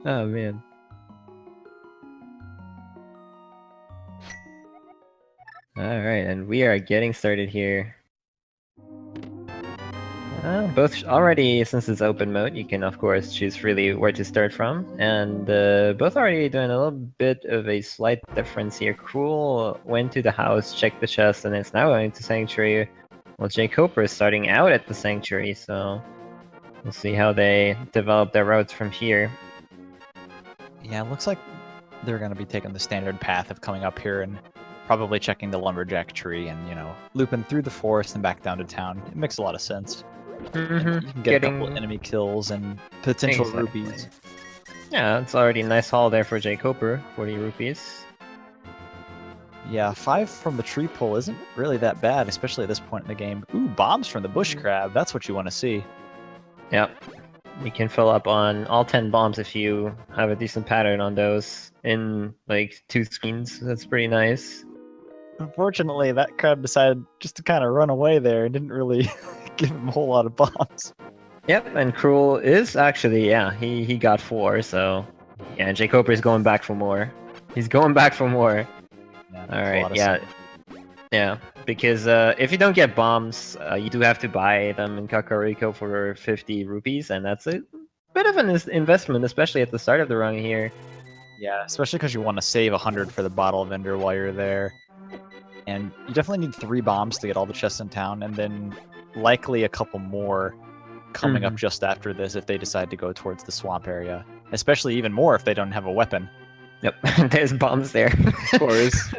Oh man. Alright, and we are getting started here. Both already, since it's open mode, you can of course choose freely where to start from, and both already doing a little bit of a slight difference here. Crrool went to the house, checked the chest, and it's now going to Sanctuary. Well, jkoper is starting out at the Sanctuary, so we'll see how they develop their routes from here. Yeah, it looks like they're going to be taking the standard path of coming up here and probably checking the lumberjack tree and, you know, looping through the forest and back down to town. It makes a lot of sense. And you can get a couple enemy kills and potential rupees. Yeah, it's already a nice haul there for jkoper, 40 rupees. Yeah, 5 from the tree pull isn't really that bad, especially at this point in the game. Ooh, bombs from the bush crab. That's what you want to see. Yep. You can fill up on all 10 bombs if you have a decent pattern on those in like 2 screens. That's pretty nice. Unfortunately, that crab decided just to kind of run away there and didn't really give him a whole lot of bombs. Yep, and Crrool is actually, yeah, he got 4, so yeah, jkoper is going back for more. He's going back for more. Yeah, alright, yeah. Sense. Yeah, because if you don't get bombs, you do have to buy them in Kakariko for 50 rupees, and that's a bit of an investment, especially at the start of the run here. Yeah, especially because you want to save 100 for the bottle vendor while you're there. And you definitely need 3 bombs to get all the chests in town, and then likely a couple more coming up just after this if they decide to go towards the swamp area. Especially even more if they don't have a weapon. Yep, there's bombs there. Of course.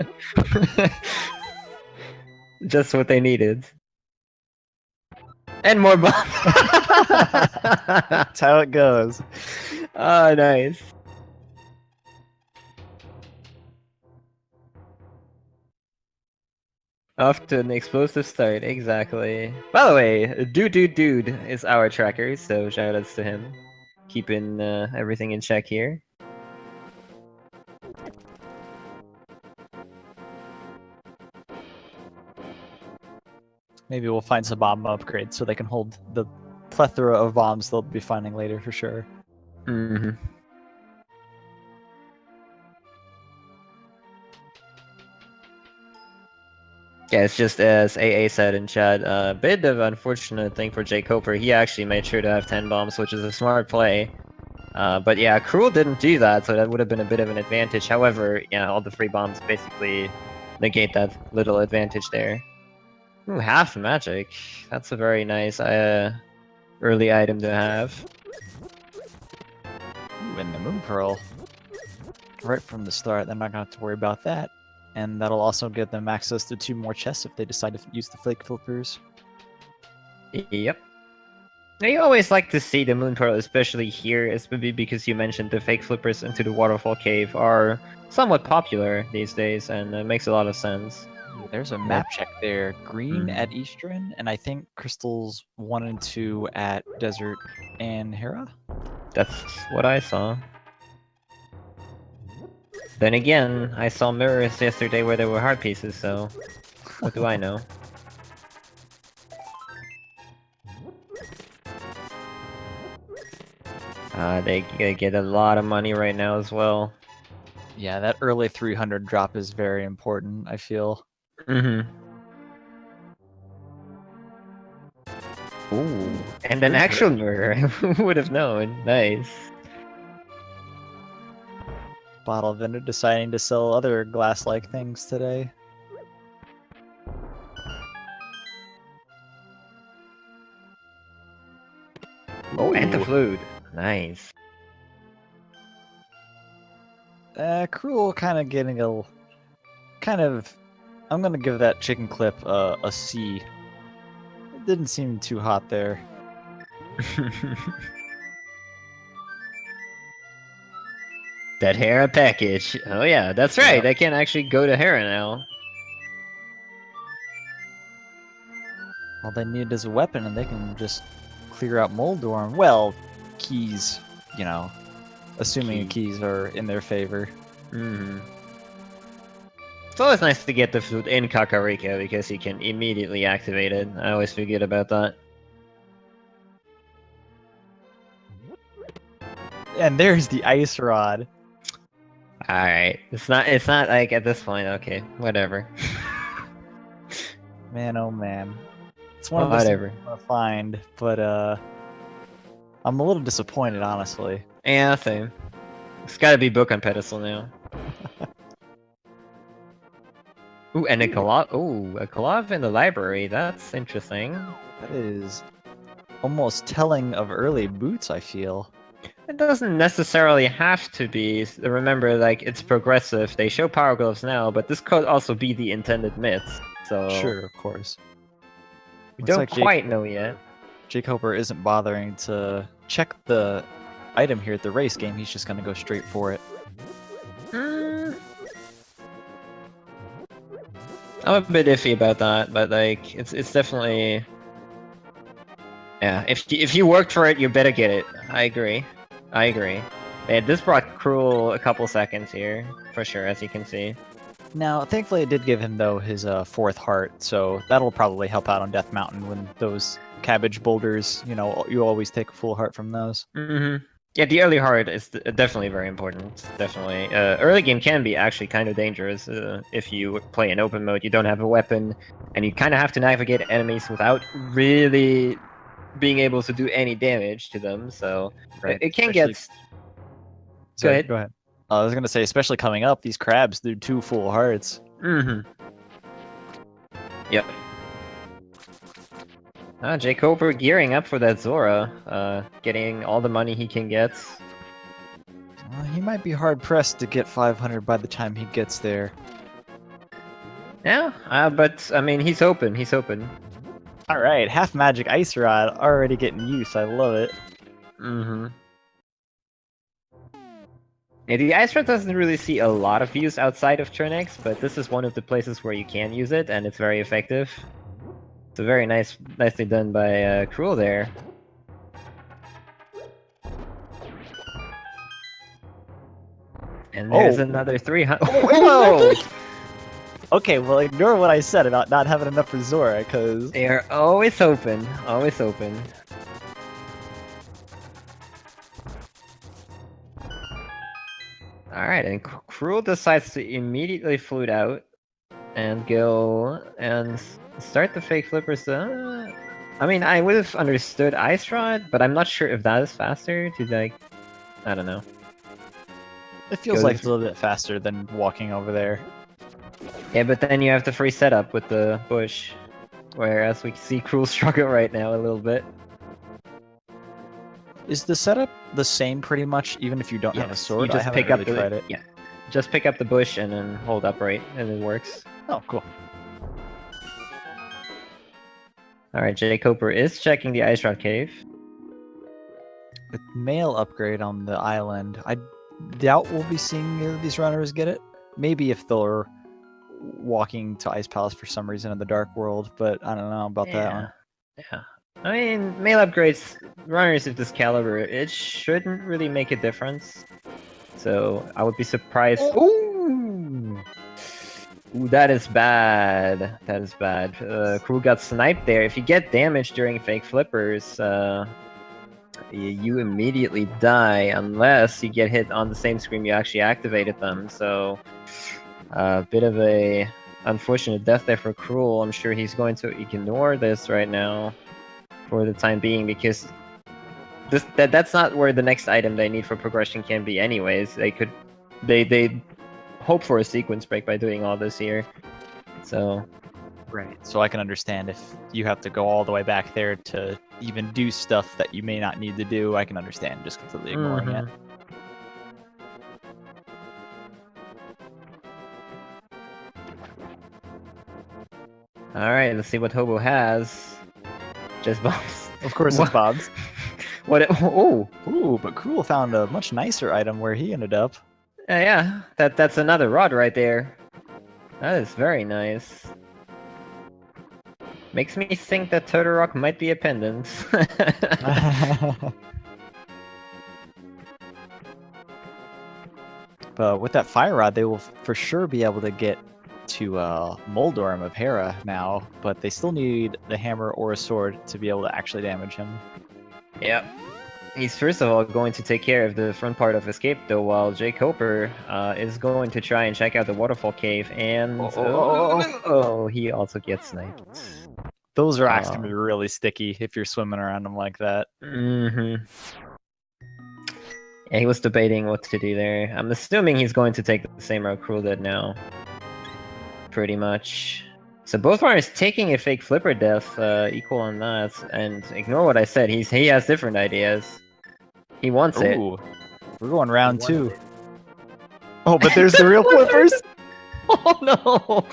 Just what they needed. And more bombs. That's how it goes. Oh, nice. Off to an explosive start, exactly. By the way, Dude is our tracker, so shoutouts to him. Keeping everything in check here. Maybe we'll find some bomb upgrades so they can hold the plethora of bombs they'll be finding later for sure. Yeah, it's just as AA said in chat, a bit of unfortunate thing for jkoper. He actually made sure to have 10 bombs, which is a smart play. But yeah, Crrool didn't do that, so that would have been a bit of an advantage. However, yeah, all the free bombs basically negate that little advantage there. Ooh, half magic. That's a very nice early item to have. Ooh, and the moon pearl. Right from the start, they're not going to have to worry about that. And that'll also give them access to 2 more chests if they decide to use the flake flippers. Yep. I always like to see the moon pearl, especially here, especially because you mentioned the fake flippers into the waterfall cave are somewhat popular these days, and it makes a lot of sense. There's a map check there. Green at Eastern, and I think crystals 1 and 2 at Desert and Hera? That's what I saw. Then again, I saw mirrors yesterday where there were heart pieces, so what do I know? They get a lot of money right now as well. Yeah, that early 300 drop is very important, I feel. Ooh, and an actual mirror. Who would have known? Nice. Bottle vendor deciding to sell other glass-like things today. Oh, and the flute. Nice. Crrool kind of getting a... I'm gonna give that chicken clip a C. It didn't seem too hot there. That Hera package. Oh yeah, that's right. Yep. I can actually go to Hera now. All they need is a weapon, and they can just clear out Moldorm. Well, keys, you know, assuming keys are in their favor. It's always nice to get the flute in Kakariko because you can immediately activate it. I always forget about that. And there's the ice rod. Alright. It's not like at this point, okay, whatever. Man, oh man. It's one of those things I want to find, but I'm a little disappointed, honestly. Yeah, same. It's gotta be book on pedestal now. Ooh, and a Kolov in the library. That's interesting. That is almost telling of early boots, I feel. It doesn't necessarily have to be. Remember, like, it's progressive. They show Power Gloves now, but this could also be the intended myths. So Sure, of course. We don't quite know yet. jkoper isn't bothering to check the item here at the race game. He's just going to go straight for it. I'm a bit iffy about that, but like it's definitely, yeah. If you worked for it, you better get it. I agree. Yeah, this brought Crrool a couple seconds here for sure, as you can see. Now, thankfully, it did give him though his 4th heart, so that'll probably help out on Death Mountain when those cabbage boulders. You know, you always take a full heart from those. Yeah, the early heart is definitely very important. Definitely, early game can be actually kind of dangerous if you play in open mode. You don't have a weapon, and you kind of have to navigate enemies without really being able to do any damage to them. So Right. it can get. Go ahead. I was gonna say, especially coming up, these crabs do 2 full hearts. Yep. jkoper gearing up for that Zora, getting all the money he can get. He might be hard pressed to get 500 by the time he gets there. Yeah, but I mean, he's open. All right, half magic ice rod already getting use. I love it. Yeah, the ice rod doesn't really see a lot of use outside of turn X, but this is one of the places where you can use it, and it's very effective. So very nicely done by Crrool there. And there's another 300. Whoa! Okay, well, ignore what I said about not having enough for Zora, because they are always open. Alright, and Crrool decides to immediately flute out and go and start the fake flippers. I mean, I would have understood Ice Rod, but I'm not sure if that is faster to, like, I don't know. It feels like it's a little bit faster than walking over there. Yeah, but then you have the free setup with the bush, whereas we see Crrool struggle right now a little bit. Is the setup the same pretty much, even if you don't have a sword? You just pick up just pick up the bush and then hold upright, and it works. Oh, cool. Alright, jkoper is checking the Ice Rod Cave. With mail upgrade on the island, I doubt we'll be seeing these runners get it. Maybe if they're walking to Ice Palace for some reason in the Dark World, but I don't know about that one. Yeah. I mean, mail upgrades, runners of this caliber, it shouldn't really make a difference. So, I would be surprised. Ooh! Ooh, that is bad. Crrool got sniped there. If you get damaged during fake flippers, you immediately die unless you get hit on the same screen you actually activated them. So, a bit of a unfortunate death there for Crrool. I'm sure he's going to ignore this right now for the time being, because that's not where the next item they need for progression can be anyways. They hope for a sequence break by doing all this here. So right. So I can understand if you have to go all the way back there to even do stuff that you may not need to do. I can understand just completely ignoring it. Alright, let's see what Hobo has. Just bombs. Of course it's bombs. But Crrool found a much nicer item where he ended up. Yeah, that's another rod right there. That is very nice. Makes me think that Turtle Rock might be a pendant. But with that fire rod, they will for sure be able to get to Moldorm of Hera now, but they still need the hammer or a sword to be able to actually damage him. Yep. He's first of all going to take care of the front part of Escape, though, while jkoper is going to try and check out the waterfall cave, and he also gets sniped. Those rocks can be really sticky if you're swimming around them like that. Mm-hmm. Yeah, he was debating what to do there. I'm assuming he's going to take the same route Crrool did now. Pretty much. So both runners taking a fake flipper death equal on that, and ignore what I said. He has different ideas. He wants it. Ooh, we're going round 2. Oh, but there's the real flippers. Oh no!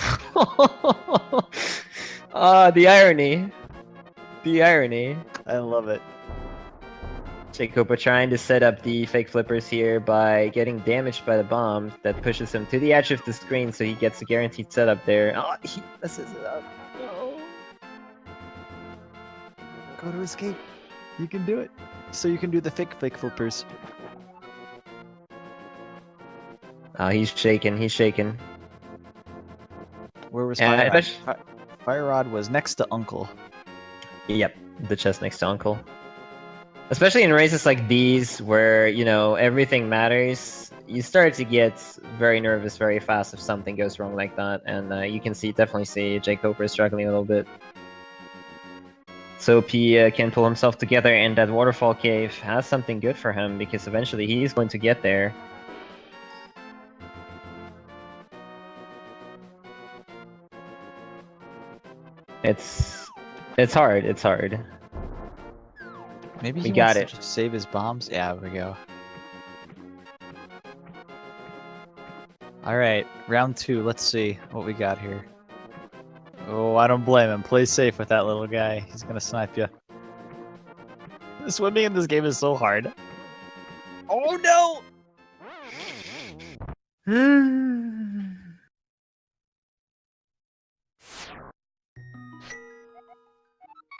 The irony. The irony. I love it. jkoper trying to set up the fake flippers here by getting damaged by the bomb that pushes him to the edge of the screen, so he gets a guaranteed setup there. Oh, he messes it up. No. Go to escape. You can do it. So you can do the fake flippers. Oh, he's shaking. He's shaking. Where was Fire Rod? Fire Rod was next to Uncle. Yep, the chest next to Uncle. Especially in races like these, where, you know, everything matters, you start to get very nervous very fast if something goes wrong like that, and you can definitely see jkoper struggling a little bit. So he can pull himself together, and that waterfall cave has something good for him, because eventually he's going to get there. It's hard, it's hard. Maybe we he got wants it. to save his bombs. Yeah, there we go. All right, round 2. Let's see what we got here. Oh, I don't blame him. Play safe with that little guy. He's gonna snipe you. Swimming in this game is so hard. Oh no!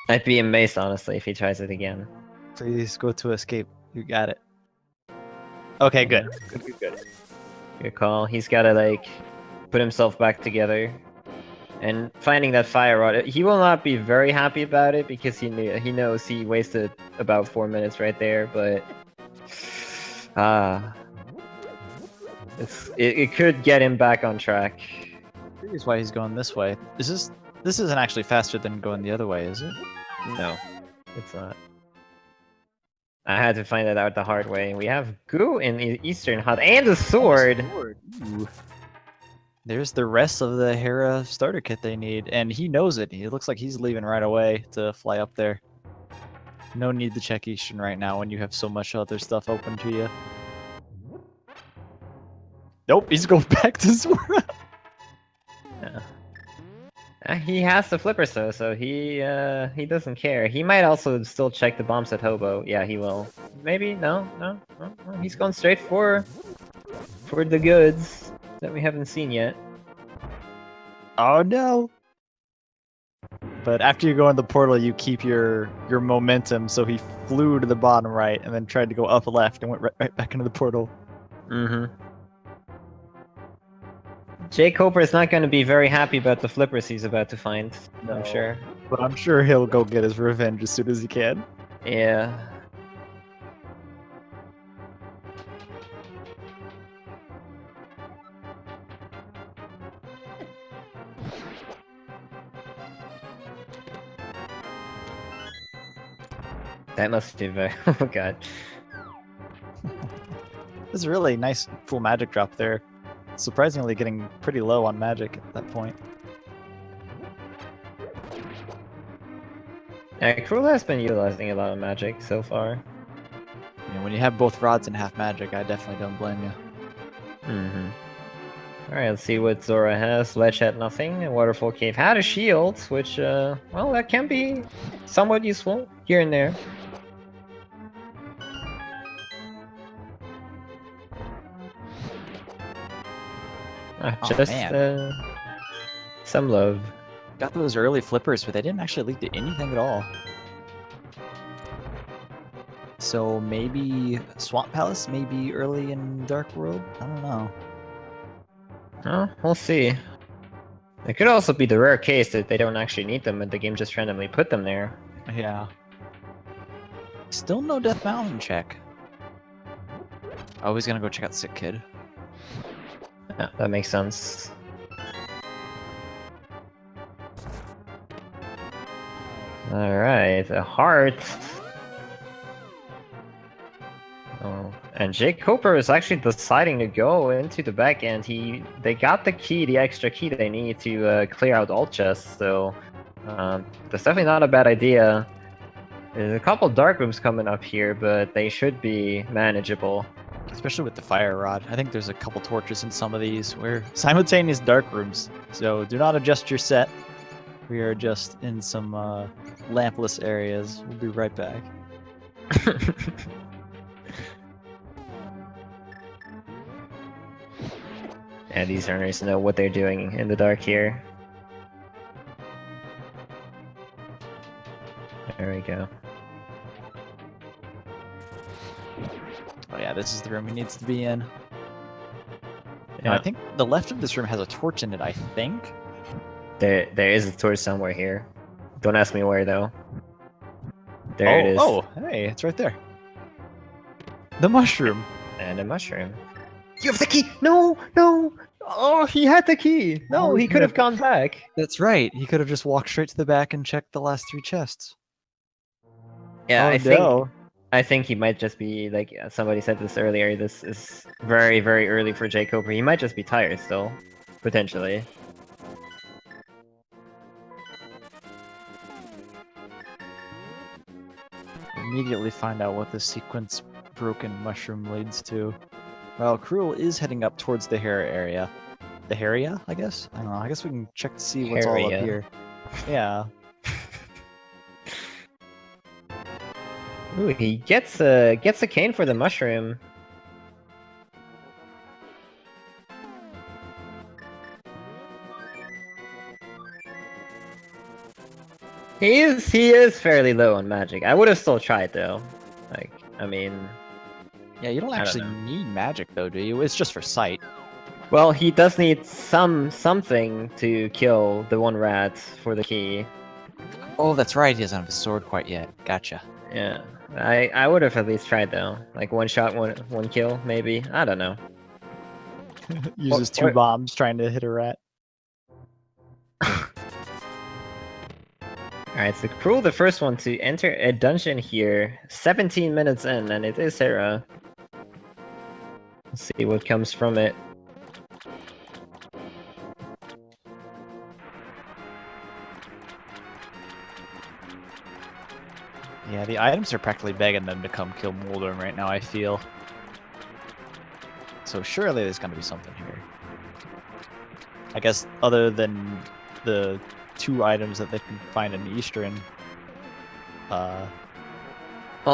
I'd be amazed, honestly, if he tries it again. Please go to escape. You got it. Okay, good. Good. Good call. He's gotta, like, put himself back together. And finding that fire rod, he will not be very happy about it, because he knows he wasted about 4 minutes right there, but... it could get him back on track. Here's why he's going this way. This isn't actually faster than going the other way, is it? No, it's not. I had to find that out the hard way. We have goo in the Eastern Hut and a sword! Ooh. There's the rest of the Hera starter kit they need, and he knows it. It looks like he's leaving right away to fly up there. No need to check Eastern right now when you have so much other stuff open to you. Nope, he's going back to Zora. Yeah. He has the flippers though, so he doesn't care. He might also still check the bombs at Hobo. Yeah, he will. Maybe no. He's going straight for the goods that we haven't seen yet. Oh no! But after you go in the portal, you keep your momentum. So he flew to the bottom right and then tried to go up left and went right back into the portal. Mm-hmm. jkoper is not going to be very happy about the flippers he's about to find, no. I'm sure. But I'm sure he'll go get his revenge as soon as he can. Yeah. That must be very... oh god. This is really nice full magic drop there. Surprisingly getting pretty low on magic at that point. Crrool has been utilizing a lot of magic so far. You know, when you have both rods and half magic, I definitely don't blame you. Mm-hmm. Alright, let's see what Zora has. Ledge had nothing, and Waterfall Cave had a shield, which, well, that can be somewhat useful here and there. Just some love. Got those early flippers, but they didn't actually lead to anything at all. So maybe Swamp Palace, maybe early in Dark World? I don't know. Oh, we'll see. It could also be the rare case that they don't actually need them, and the game just randomly put them there. Yeah. Still no Death Mountain check. Oh, he's gonna go check out Sick Kid. Yeah, that makes sense. Alright, a heart. Oh, and jkoper is actually deciding to go into the back end. They got the key, the extra key they need to clear out alt chests, so that's definitely not a bad idea. There's a couple dark rooms coming up here, but they should be manageable. Especially with the fire rod. I think there's a couple torches in some of these. We're simultaneous dark rooms, so do not adjust your set. We are just in some lampless areas. We'll be right back. And these earners know what they're doing in the dark here. There we go. Oh yeah, this is the room he needs to be in. Yeah. I think the left of this room has a torch in it, I think. There is a torch somewhere here. Don't ask me where though. There it is. Oh, hey, it's right there. The mushroom. And a mushroom. You have the key! No! No! Oh, he had the key! No, Oh, he could have gone back. That's right. He could have just walked straight to the back and checked the last 3 chests. Yeah, Oh, I think he might just be, like somebody said this earlier, this is very, very early for jkoper. He might just be tired still. Potentially. Immediately find out what this sequence broken mushroom leads to. Well, Crrool is heading up towards the Hera area. The Heria, I guess? I don't know. I guess we can check to see what's all up Heria. here. Yeah. Ooh, he gets a cane for the mushroom. He is fairly low on magic. I would have still tried though. Like, I mean, Yeah, you don't I don't actually know. need magic though, do you? It's just for sight. well, he does need something to kill the one rat for the key. Oh, that's right. He doesn't have a sword quite yet. Gotcha. Yeah, I would have at least tried though. Like one shot, one kill, maybe. I don't know. Uses Or- 2 bombs trying to hit a rat. Alright, so Crrool, the first one to enter a dungeon here, 17 minutes in, and it is Hera. Let's see what comes from it. Yeah, the items are practically begging them to come kill Moldorm right now, I feel. So surely there's gonna be something here. I guess other than the 2 items that they can find in Eastern. Well,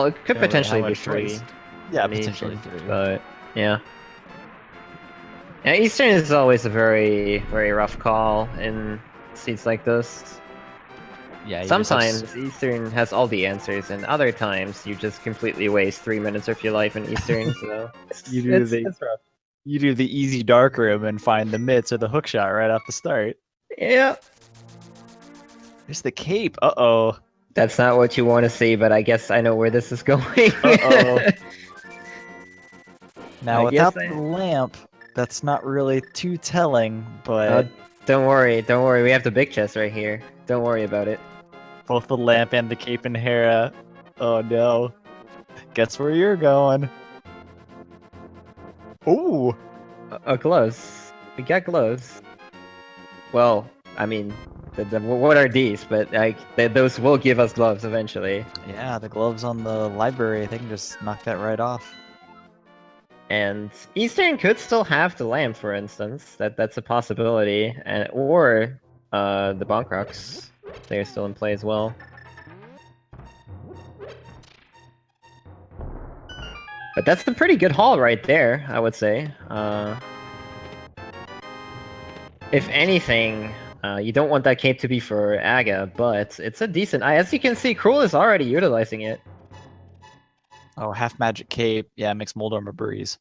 it could Don't really potentially have be much 3. choice. Yeah, in potentially Eastern, 3. But, yeah. Yeah, Eastern is always a very, very rough call in seats like this. Yeah, you just have Sometimes Eastern has all the answers, and other times you just completely waste 3 minutes of your life in Eastern, so You do it's rough. you do the easy dark room and find the mitts or the hookshot right off the start. Yeah. There's the cape. Uh-oh. That's not what you want to see, but I guess I know where this is going. Uh-oh. Now, I without guess the lamp, that's not really too telling, but Oh, don't worry, we have the big chest right here. Don't worry about it. both the lamp and the cape and Hera. Oh no. Guess where you're going. Ooh. Gloves. We got gloves. Well, I mean, what are these? But like, those will give us gloves eventually. Yeah, the gloves on the library, they can just knock that right off. And Eastern could still have the lamp, for instance. That's a possibility. And or the bonk rocks. They're still in play as well. But that's a pretty good haul right there, I would say. If anything, you don't want that cape to be for Aga, but it's a decent... As you can see, Crrool is already utilizing it. Oh, half magic cape. Yeah, it makes Moldorm a breeze.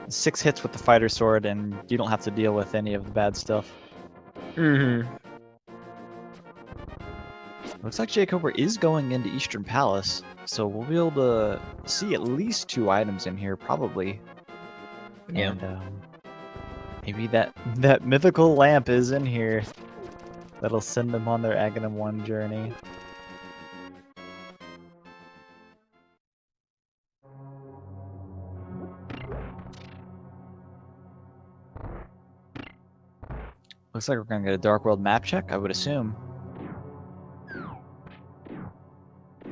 6 hits with the fighter sword, and you don't have to deal with any of the bad stuff. Mm-hmm. Looks like jkoper is going into Eastern Palace, so we'll be able to see at least 2 items in here, probably. Yeah. And maybe that mythical lamp is in here. That'll send them on their Aghanim 1 journey. Looks like we're gonna get a Dark World map check, I would assume.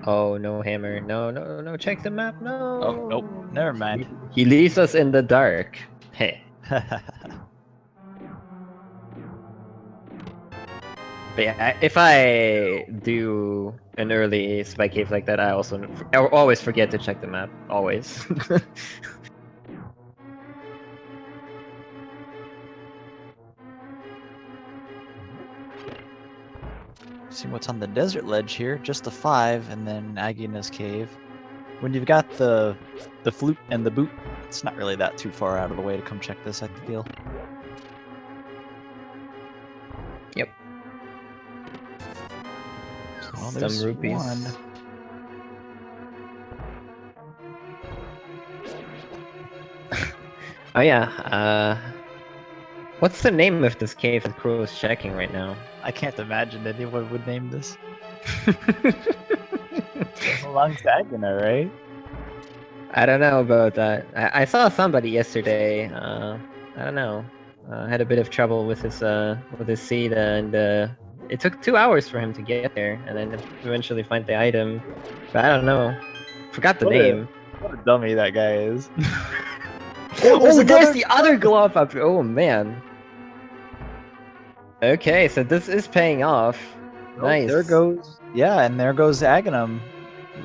Oh, no hammer. No, no, no. Check the map. No. Oh, nope. Never mind. He leaves us in the dark. Hey. But yeah, if I do an early spike cave like that, I always forget to check the map. Always. See what's on the desert ledge here. Just a 5, and then Aghanis Cave. When you've got the flute and the boot, it's not really that too far out of the way to come check this, I feel. Yep. Well, Some there's rupees. one. Oh yeah. What's the name of this cave that Crrool is checking right now? I can't imagine anyone would name this. Belongs to Aghanim, right? I don't know about that. I saw somebody yesterday. I don't know. Had a bit of trouble with his seed, and it took 2 hours for him to get there, and then eventually find the item. But I don't know. Forgot the name. What a dummy that guy is. Oh, there's the other glove up. Oh man. Okay, so this is paying off. Nice. There goes. Yeah, and there goes Aghanim.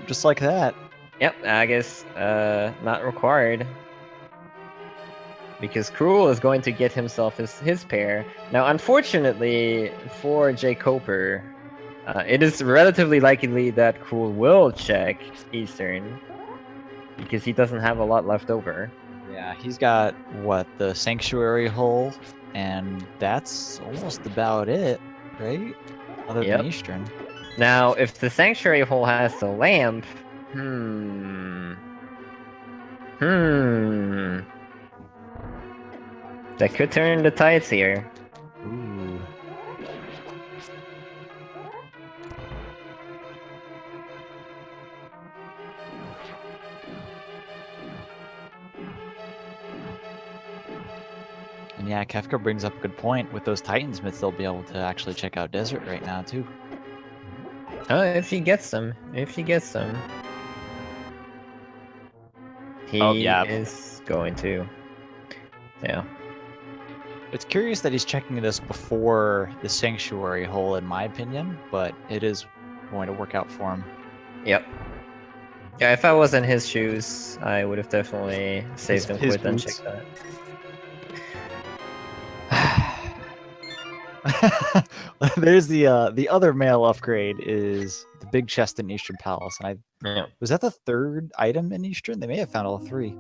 Just like that. Yep, I guess not required. Because Crrool is going to get himself his pair. Now, unfortunately for jkoper, it is relatively likely that Crrool will check Eastern. Because he doesn't have a lot left over. Yeah, he's got, what, the Sanctuary Hole? And that's almost about it, right? Other Yep. than Eastern. Now, if the Sanctuary Hole has the lamp... That could turn the tides here. Ooh. And yeah, Kefka brings up a good point. With those Titan Smiths, they'll be able to actually check out Desert right now, too. Oh, if he gets them. If he gets them. He is going to. Yeah. It's curious that he's checking this before the Sanctuary Hole, in my opinion, but it is going to work out for him. Yep. Yeah, if I was in his shoes, I would have definitely saved him quit and checked that. There's the other male upgrade is the big chest in Eastern Palace, and was that the 3rd item in Eastern? They may have found all 3.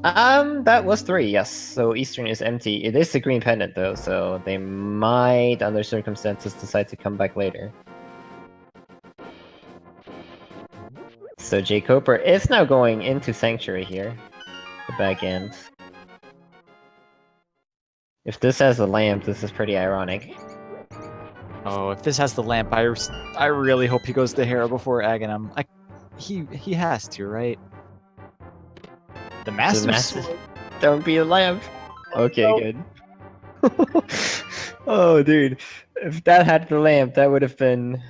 That was 3, yes. So Eastern is empty. It is the green pendant though, so they might, under circumstances, decide to come back later. So jkoper is now going into Sanctuary here, the back end. If this has a lamp, this is pretty ironic. Oh, if this has the lamp, I really hope he goes to Hera before Aghanim. He has to, right? The Master Don't be a lamp. Okay, good. Oh, dude. If that had the lamp, that would have been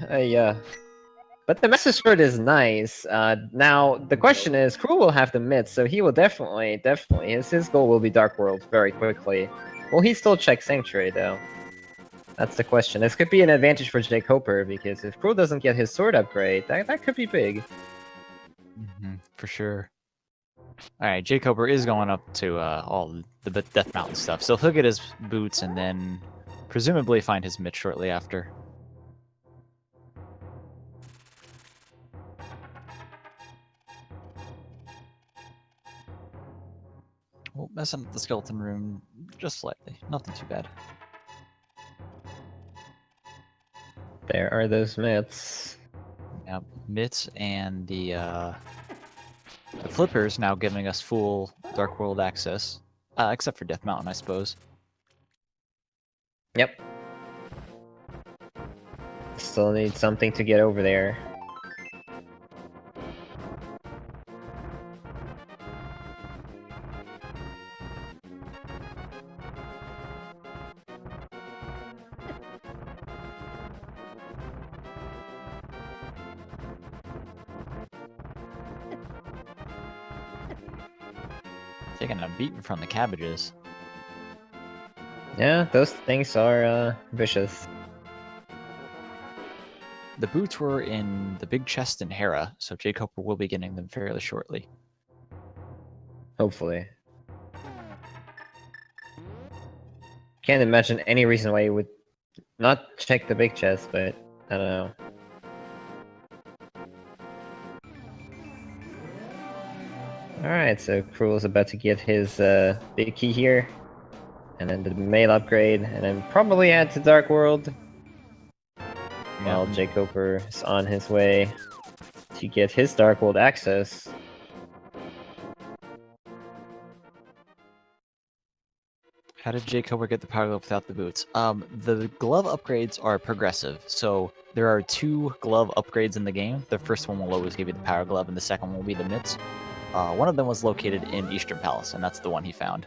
But the Master Sword is nice. Now, the question is, Crrool will have the mids, so he will definitely, his goal will be Dark World very quickly. Will he still check Sanctuary, though? That's the question. This could be an advantage for jkoper, because if Crrool doesn't get his sword upgrade, that could be big. For sure. Alright, jkoper is going up to all the Death Mountain stuff, so he'll get his boots and then presumably find his mitt shortly after. Well, messing up the skeleton room just slightly. Nothing too bad. There are those myths. Yep, Mitts and the Flippers now giving us full Dark World access, except for Death Mountain, I suppose. Yep. Still need something to get over there. Taking a beating from the cabbages. Yeah, those things are vicious. The boots were in the big chest in Hera, so jkoper will be getting them fairly shortly. Hopefully. Can't imagine any reason why you would not check the big chest, but I don't know. Alright, so Crrool's about to get his big key here. And then the mail upgrade, and then probably add to Dark World. While jkoper is on his way to get his Dark World access. How did jkoper get the power glove without the boots? The glove upgrades are progressive, so there are 2 glove upgrades in the game. The first one will always give you the power glove, and the second one will be the mitts. One of them was located in Eastern Palace, and that's the one he found.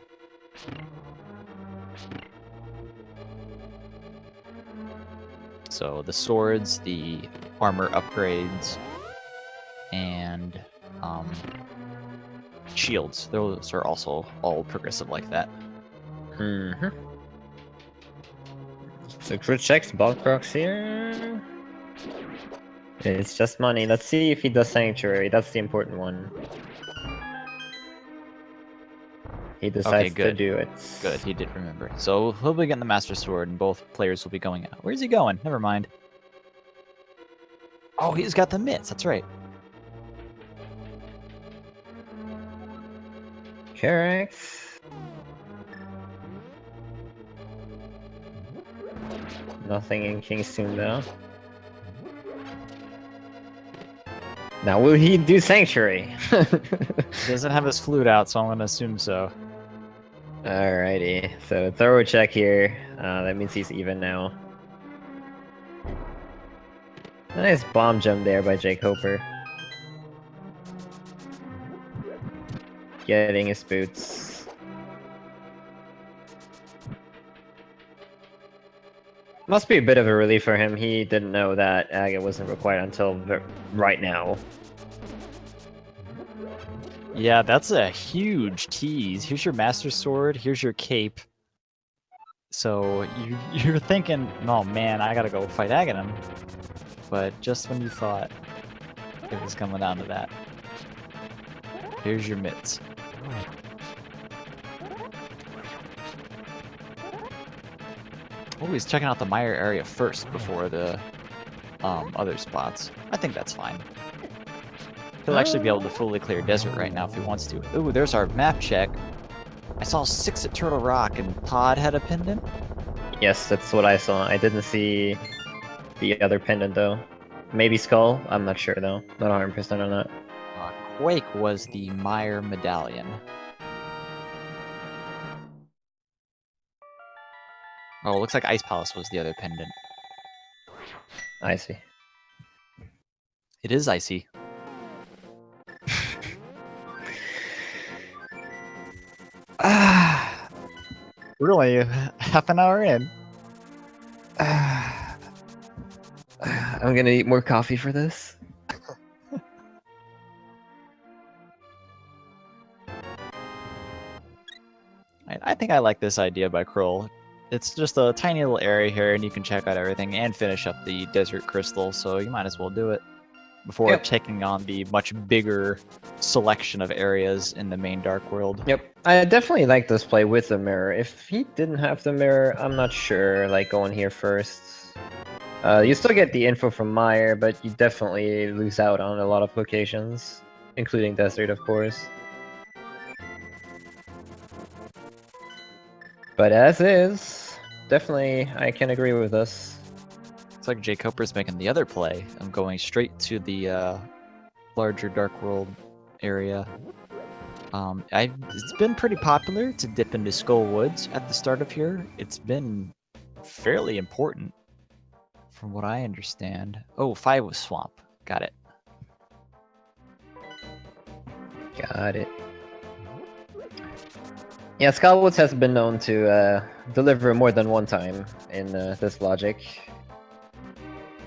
So the swords, the armor upgrades, and shields, those are also all progressive like that. Mm-hmm. So Crrool checks bulk rocks here. It's just money. Let's see if he does Sanctuary. That's the important one. He decides to do it. Good, he did remember. So he'll be getting the Master Sword, and both players will be going out. Where's he going? Never mind. Oh, he's got the mitts. That's right. Correct. Nothing in King's Tomb though. Now will he do Sanctuary? He doesn't have his flute out, so I'm gonna assume so. Alrighty, so thorough check here. That means he's even now. Nice bomb jump there by jkoper. Getting his boots. Must be a bit of a relief for him. He didn't know that agate wasn't required until right now. Yeah, that's a huge tease. Here's your Master Sword, here's your cape. So you're thinking, oh man, I gotta go fight Aghanim. But just when you thought it was coming down to that, here's your mitts. Oh, he's checking out the Mire area first before the other spots. I think that's fine. He'll actually be able to fully clear desert right now if he wants to. Ooh, there's our map check. I saw 6 at Turtle Rock, and Pod had a pendant? Yes, that's what I saw. I didn't see the other pendant though. Maybe Skull? I'm not sure though. Not 100% on that. Quake was the Mire medallion. Oh, it looks like Ice Palace was the other pendant. I see. It is icy. Really, half an hour in. I'm gonna eat more coffee for this. I think I like this idea by Crrool. It's just a tiny little area here, and you can check out everything and finish up the desert crystal, so you might as well do it before taking on the much bigger selection of areas in the main Dark World. Yep, I definitely like this play with the mirror. If he didn't have the mirror, I'm not sure, like going here first. You still get the info from Mire, but you definitely lose out on a lot of locations, including desert, of course. But as is, definitely I can agree with this. So like jkoper's making the other play of going straight to the larger Dark World area. It's been pretty popular to dip into Skull Woods at the start of here. It's been fairly important, from what I understand. Oh, 5 was Swamp. Got it. Got it. Yeah, Skullwoods has been known to deliver more than one time in this logic.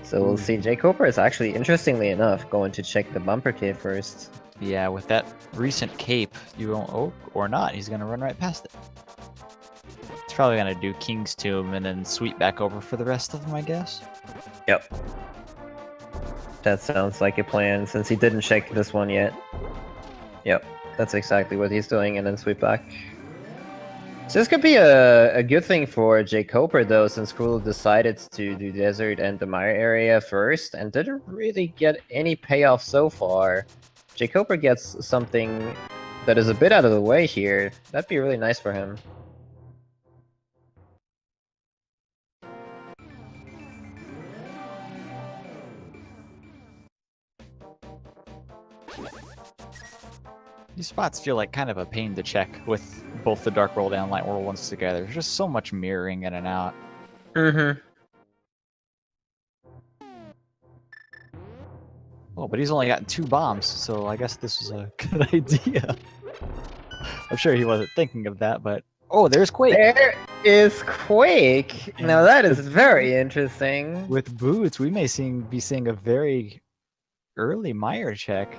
So we'll see. jkoper is actually, interestingly enough, going to check the bumper kit first. Yeah, with that recent cape, you won't, oh, or not, he's gonna run right past it. He's probably gonna do King's Tomb and then sweep back over for the rest of them, I guess. Yep. That sounds like a plan, since he didn't check this one yet. Yep, that's exactly what he's doing, and then sweep back. So this could be a good thing for jkoper, though, since Crrool decided to do Desert and the Mire area first, and didn't really get any payoff so far. jkoper gets something that is a bit out of the way here. That'd be really nice for him. These spots feel like kind of a pain to check with both the Dark World and Light World ones together. There's just so much mirroring in and out. Mm-hmm. Oh, but he's only gotten 2 bombs, so I guess this was a good idea. I'm sure he wasn't thinking of that, but... Oh, there's Quake! There is Quake! Now that is very interesting. With boots, we may be seeing a very early Mire check.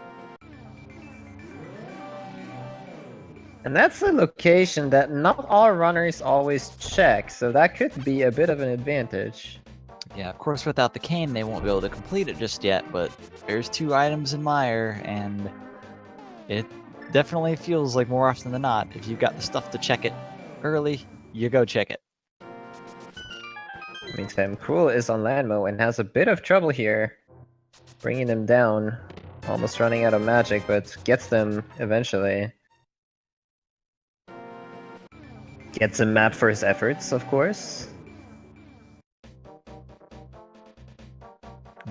And that's a location that not all runners always check, so that could be a bit of an advantage. Yeah, of course without the cane they won't be able to complete it just yet, but there's 2 items in Mire, and it definitely feels like more often than not, if you've got the stuff to check it early, you go check it. Meantime, Crrool is on Landmo and has a bit of trouble here, bringing them down, almost running out of magic, but gets them eventually. Gets a map for his efforts, of course.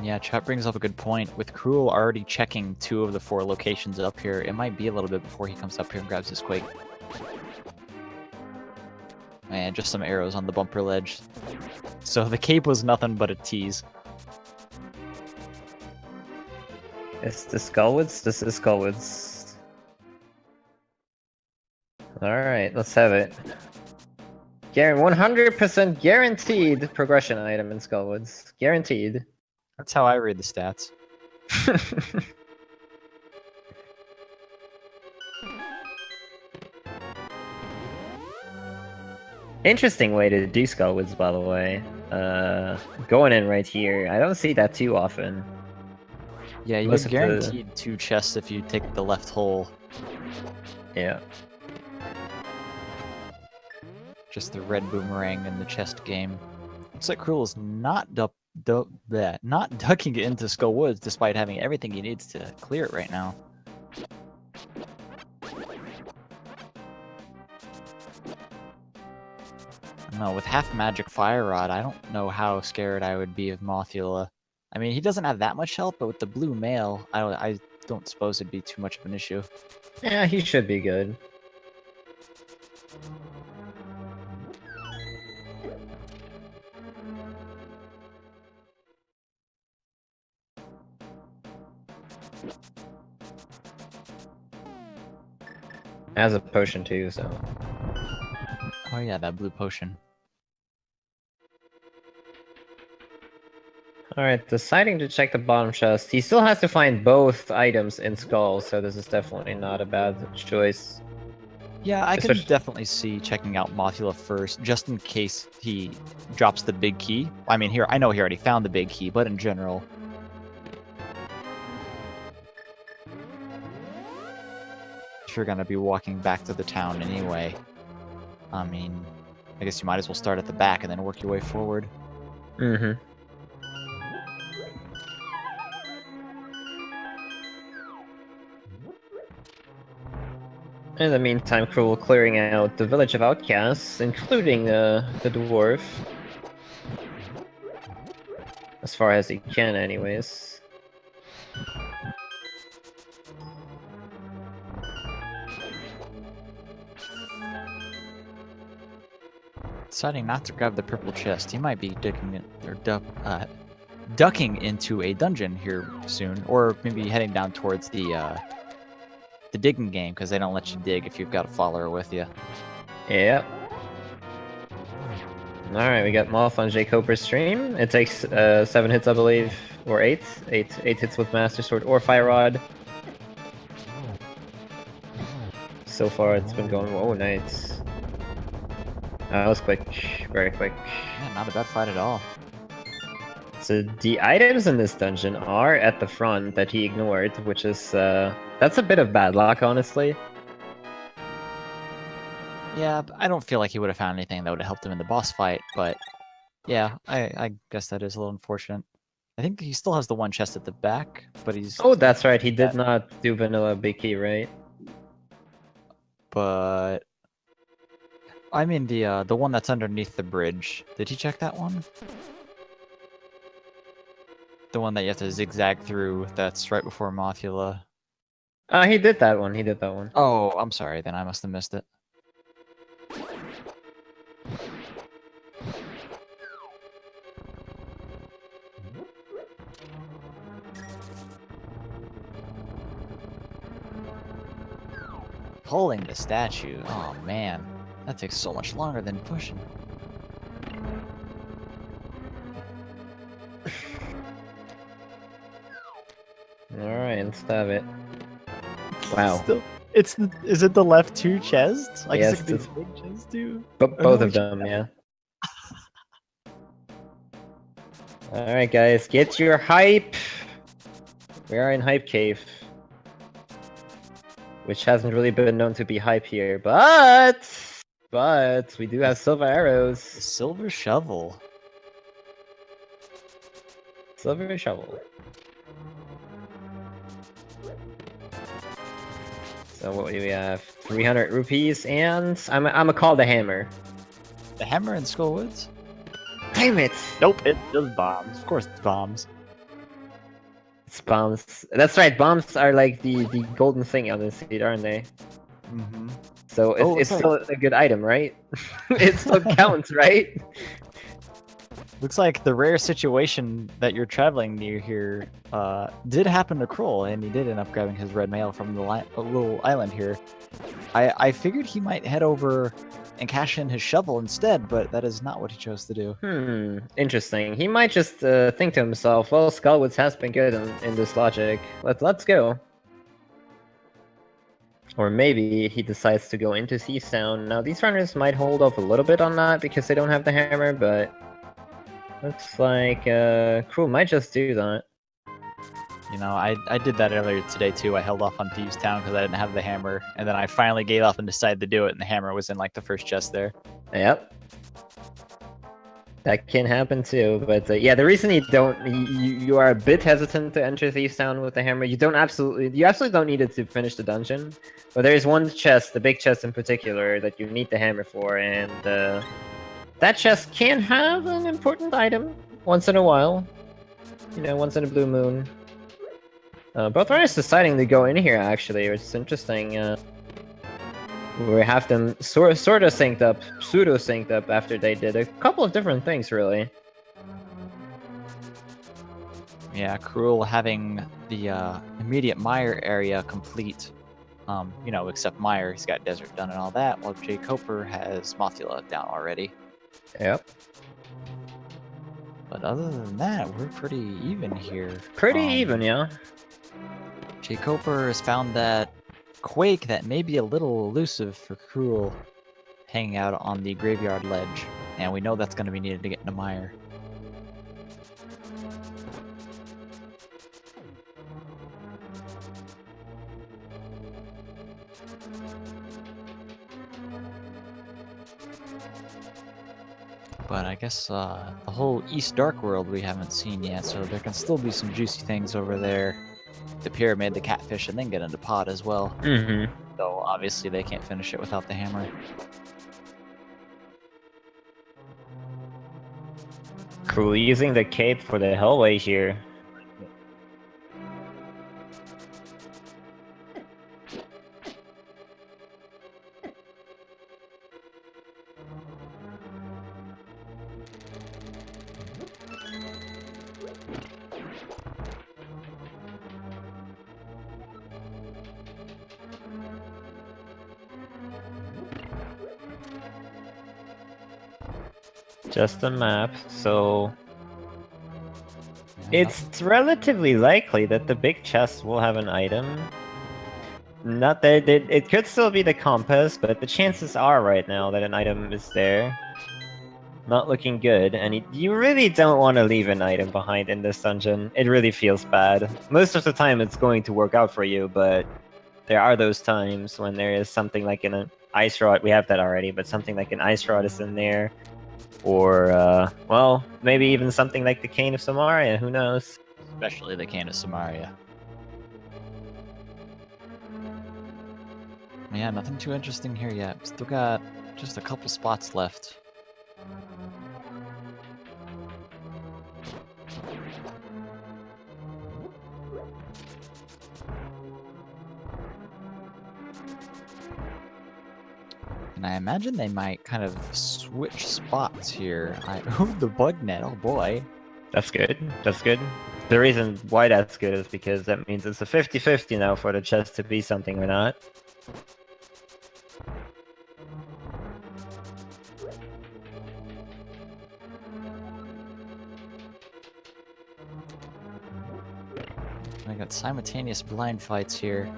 Yeah, chat brings up a good point. With Crrool already checking 2 of the 4 locations up here, it might be a little bit before he comes up here and grabs his Quake. And just some arrows on the bumper ledge. So the cape was nothing but a tease. Is this Skullwoods? This is Skullwoods. Alright, let's have it. 100% guaranteed progression item in Skullwoods. Guaranteed. That's how I read the stats. Interesting way to do Skullwoods, by the way. Going in right here. I don't see that too often. Yeah, you get guaranteed 2 chests if you take the left hole. Yeah. Just the red boomerang in the chest game. Looks like Crrool is not ducking it into Skull Woods despite having everything he needs to clear it right now. No, with half magic fire rod, I don't know how scared I would be of Mothula. I mean, he doesn't have that much health, but with the blue mail, I don't suppose it'd be too much of an issue. Yeah, he should be good. Has a potion too, so. Oh yeah, that blue potion. Alright, deciding to check the bottom chest. He still has to find both items in Skull, so this is definitely not a bad choice. Yeah, I could definitely see checking out Mothula first, just in case he drops the big key. I mean, I know he already found the big key, but in general. If you're gonna be walking back to the town anyway, I mean, I guess you might as well start at the back and then work your way forward. Mm-hmm. In the meantime, Crrool clearing out the village of outcasts, including the dwarf. As far as he can, anyways. Deciding not to grab the purple chest, he might be digging it, or ducking into a dungeon here soon, or maybe heading down towards the digging game, because they don't let you dig if you've got a follower with you. Yep. Alright, we got Moth on jkoper's stream. It takes 7 hits, I believe, or 8. 8 hits with Master Sword or Fire Rod. So far, it's been going. Oh, nice. That was quick, very quick. Yeah, not a bad fight at all. So the items in this dungeon are at the front that he ignored, which is that's a bit of bad luck, honestly. Yeah, I don't feel like he would have found anything that would have helped him in the boss fight, but yeah, I guess that is a little unfortunate. I think he still has the one chest at the back, but he's... Oh, that's right, he did not do Vanilla Biki, right? But... I mean the one that's underneath the bridge. Did he check that one? The one that you have to zigzag through, that's right before Mothula. He did that one, he did that one. Oh, I'm sorry, then I must have missed it. Pulling the statue. Oh man, that takes so much longer than pushing. Alright, let's have it. Wow. Is it the left two chests? Like, yes, is it these big chests too? both of them, yeah. Alright guys, get your hype! We are in Hype Cave. Which hasn't really been known to be hype here, but we do have silver arrows. The silver shovel. Silver shovel. So what do we have? 300 rupees, and I'ma call the hammer. The hammer in Skullwoods? Damn it! Nope, it's just bombs. Of course it's bombs. It's bombs. That's right, bombs are like the golden thing on this seed, aren't they? Mm-hmm. So it's still a good item, right? It still counts, right? Looks like the rare situation that you're traveling near here did happen to Crrool, and he did end up grabbing his red mail from the little island here. I figured he might head over and cash in his shovel instead, but that is not what he chose to do. Interesting. He might just think to himself, well, Skullwoods has been good in this logic. Let's go. Or maybe he decides to go into Sea Sound. Now, these runners might hold off a little bit on that because they don't have the hammer, but looks like Crrool might just do that. You know, I did that earlier today too. I held off on Thieves Town because I didn't have the hammer, and then I finally gave up and decided to do it, and the hammer was in like the first chest there. Yep. That can happen too, but yeah, the reason you are a bit hesitant to enter Thieves Town with the hammer, you absolutely don't need it to finish the dungeon, but there is one chest, the big chest in particular, that you need the hammer for, and that chest can have an important item once in a while. You know, once in a blue moon. Both runners deciding to go in here, actually, which is interesting. We have them sort of synced up, pseudo-synced up after they did a couple of different things, really. Yeah, Crrool having the immediate Mire area complete. You know, except Mire, he's got Desert done and all that, while jkoper has Mothula down already. Yep. But other than that, we're pretty even here. Pretty even, yeah. jkoper has found that Quake that may be a little elusive for Crrool hanging out on the graveyard ledge, and we know that's going to be needed to get into Mire. But I guess the whole East Dark World we haven't seen yet, so there can still be some juicy things over there. The pyramid, the catfish, and then get into pod as well. Though obviously they can't finish it without the hammer. Crrool using the cape for the hallway here. Just a map, so it's relatively likely that the big chest will have an item. Not that it could still be the compass, but the chances are right now that an item is there. Not looking good, and you really don't want to leave an item behind in this dungeon. It really feels bad. Most of the time it's going to work out for you, but there are those times when there is something like an ice rod. We have that already, but something like an ice rod is in there. Or, well, maybe even something like the Cane of Samaria, who knows? Especially the Cane of Samaria. Yeah, nothing too interesting here yet. Still got just a couple spots left. And I imagine they might kind of switch spots here. Ooh, the bug net, oh boy. That's good, that's good. The reason why that's good is because that means it's a 50-50 now for the chest to be something or not. I got simultaneous blind fights here.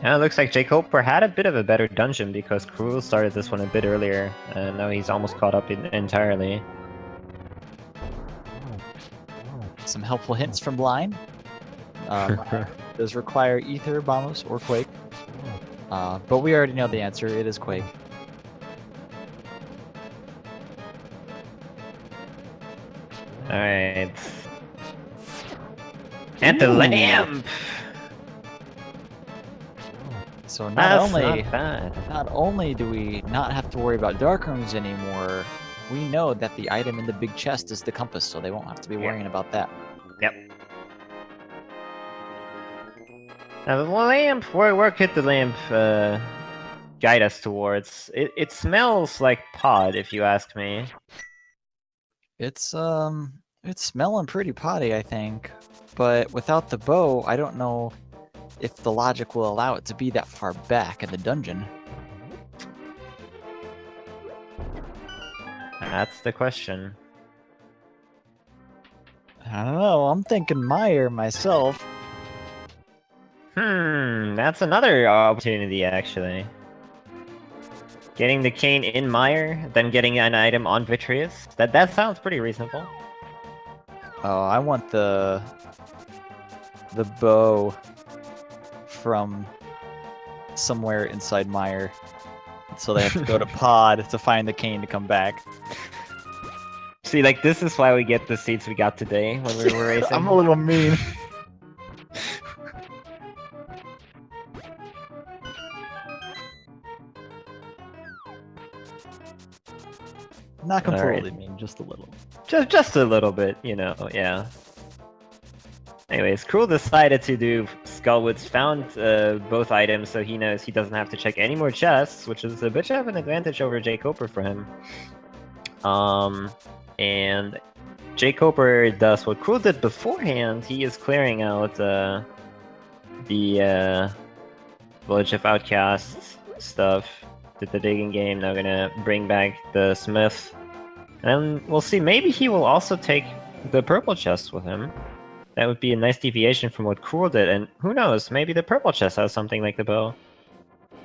Yeah, it looks like jkoper had a bit of a better dungeon because Crrool started this one a bit earlier, and now he's almost caught up entirely. Some helpful hints from blind. Does require ether, bombs, or quake. But we already know the answer. It is quake. Alright. And the lamp! So That's not only do we not have to worry about dark rooms anymore, we know that the item in the big chest is the compass, so they won't have to be worrying about that. Yep. Now the lamp, where could the lamp guide us towards? It smells like pod, if you ask me. It's smelling pretty potty, I think. But without the bow, I don't know if the logic will allow it to be that far back in the dungeon. That's the question. I don't know, I'm thinking Meyer myself. That's another opportunity, actually. Getting the cane in Meyer, then getting an item on Vitreous. That sounds pretty reasonable. Oh, I want the bow from somewhere inside Meyer. So they have to go to Pod to find the cane to come back. See, like, this is why we get the seats we got today when we were racing. I'm a little mean. Not completely mean, just a little. Just a little bit, you know, yeah. Anyways, Crrool decided to do Skullwoods, found both items, so he knows he doesn't have to check any more chests, which is a bit of an advantage over jkoper for him. And jkoper does what Crrool did beforehand. He is clearing out the Village of Outcasts stuff. Did the digging game, now gonna bring back the smith. And we'll see, maybe he will also take the purple chest with him. That would be a nice deviation from what Crrool did, and who knows, maybe the purple chest has something like the bow.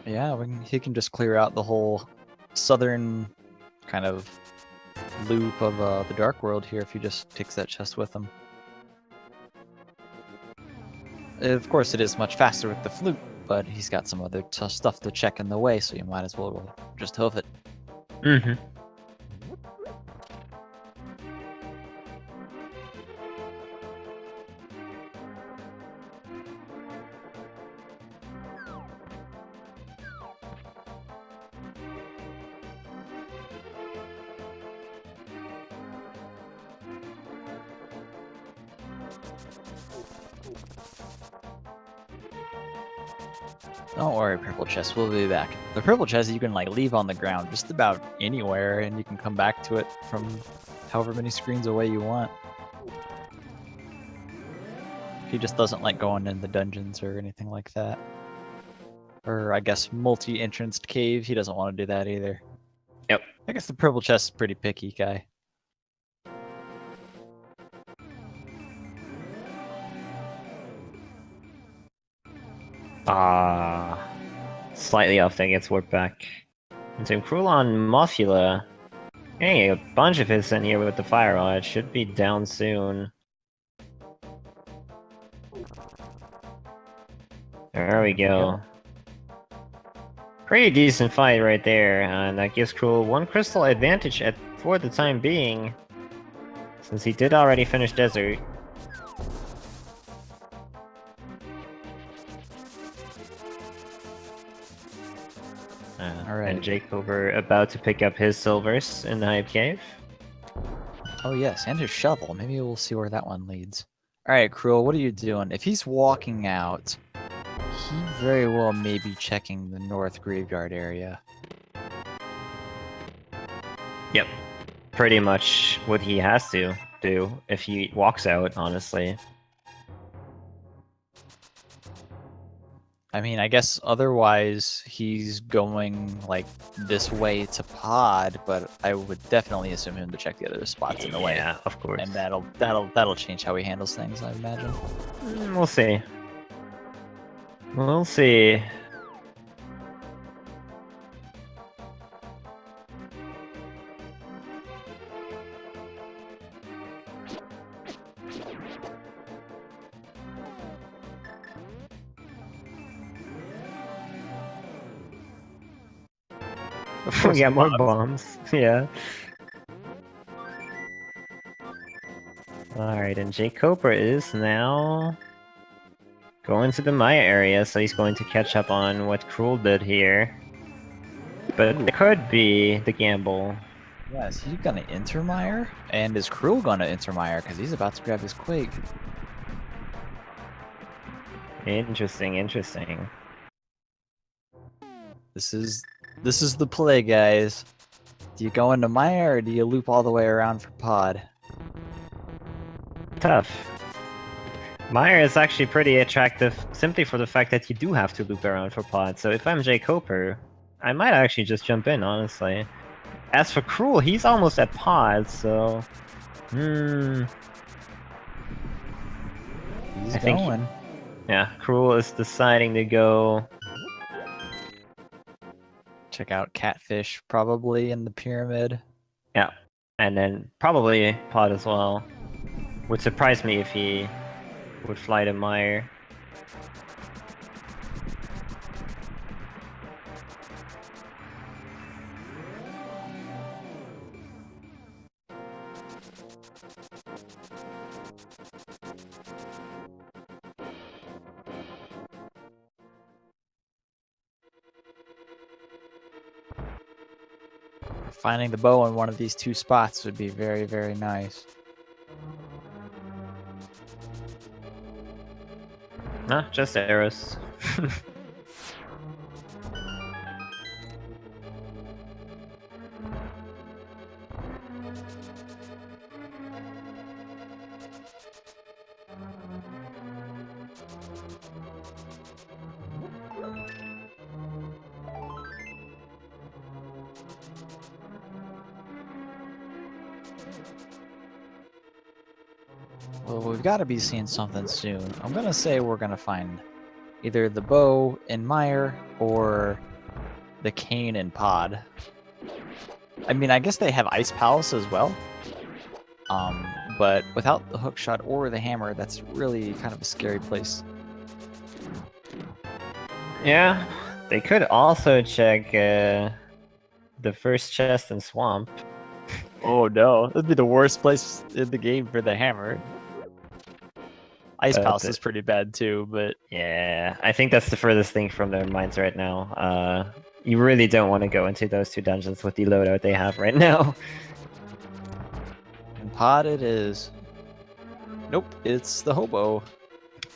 Yeah, he can just clear out the whole southern kind of loop of the Dark World here if he just takes that chest with him. Of course, it is much faster with the flute, but he's got some other stuff to check in the way, so you might as well just hoof it. Mm-hmm. Don't worry, purple chest. We'll be back. The purple chest you can like leave on the ground just about anywhere, and you can come back to it from however many screens away you want. He just doesn't like going in the dungeons or anything like that. Or I guess multi-entranced cave. He doesn't want to do that either. Yep. I guess the purple chest is a pretty picky guy. Slightly off, that gets warped back. And so Crrool on Mothula. Hey, a bunch of hits in here with the fire rod. Should be down soon. There we go. Pretty decent fight right there, and that gives Crrool one crystal advantage for the time being, since he did already finish Desert. Alright. And jkoper about to pick up his silvers in the Hype Cave. Oh yes, and his shovel. Maybe we'll see where that one leads. Alright, Crrool, what are you doing? If he's walking out, he very well may be checking the north graveyard area. Yep. Pretty much what he has to do if he walks out, honestly. I mean, I guess otherwise he's going like this way to pod, but I would definitely assume him to check the other spots in the way. Yeah, of course. And that'll change how he handles things, I imagine. We'll see. We'll see. We got more bombs. Yeah. Alright, and jkoper is now going to the Maya area, so he's going to catch up on what Crrool did here. But it could be the gamble. Yeah, is he gonna enter Mire? And is Crrool gonna enter Mire? Because he's about to grab his Quake. Interesting, interesting. This is the play, guys. Do you go into Mire or do you loop all the way around for pod? Tough. Mire is actually pretty attractive simply for the fact that you do have to loop around for pod, so if I'm jkoper, I might actually just jump in, honestly. As for Crrool, he's almost at pod, so... He's I think going. Yeah, Crrool is deciding to go... Check out Catfish, probably, in the pyramid. Yeah, and then probably pod as well. Would surprise me if he would fly to Mire. Finding the bow in one of these two spots would be very, very nice. Nah, just arrows. Well, we've got to be seeing something soon. I'm gonna say we're gonna find either the bow in Mire or the cane in pod. I mean, I guess they have Ice Palace as well. But without the hookshot or the hammer, that's really kind of a scary place. Yeah, they could also check the first chest in Swamp. Oh no, that'd be the worst place in the game for the hammer. Ice Palace is pretty bad too, but... Yeah, I think that's the furthest thing from their minds right now. You really don't want to go into those two dungeons with the loadout they have right now. And pod it is. Nope, it's the hobo.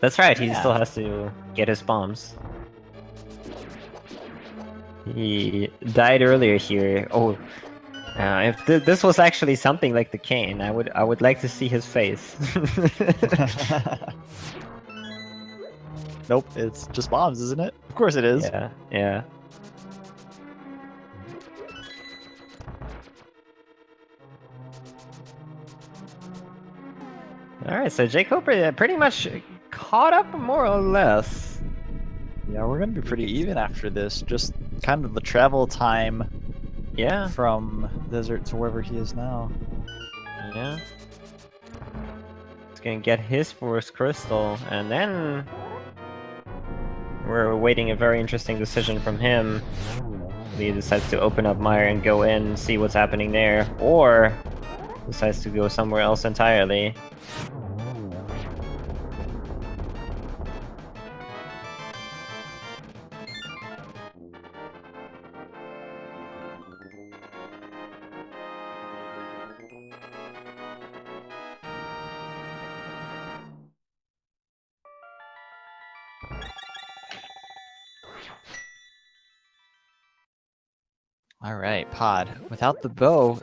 That's right, he Yeah. still has to get his bombs. He died earlier here. Oh, if this was actually something like the cane, I would like to see his face. Nope, it's just bombs, isn't it? Of course it is. Yeah, yeah. Alright, so jkoper pretty much caught up more or less. Yeah, we're gonna be pretty even after this. Just kind of the travel time Yeah, from desert to wherever he is now. yeah. He's gonna get his first crystal, and then we're awaiting a very interesting decision from him. He decides to open up Mire and go in and see what's happening there, or decides to go somewhere else entirely. All right, Pod. Without the bow,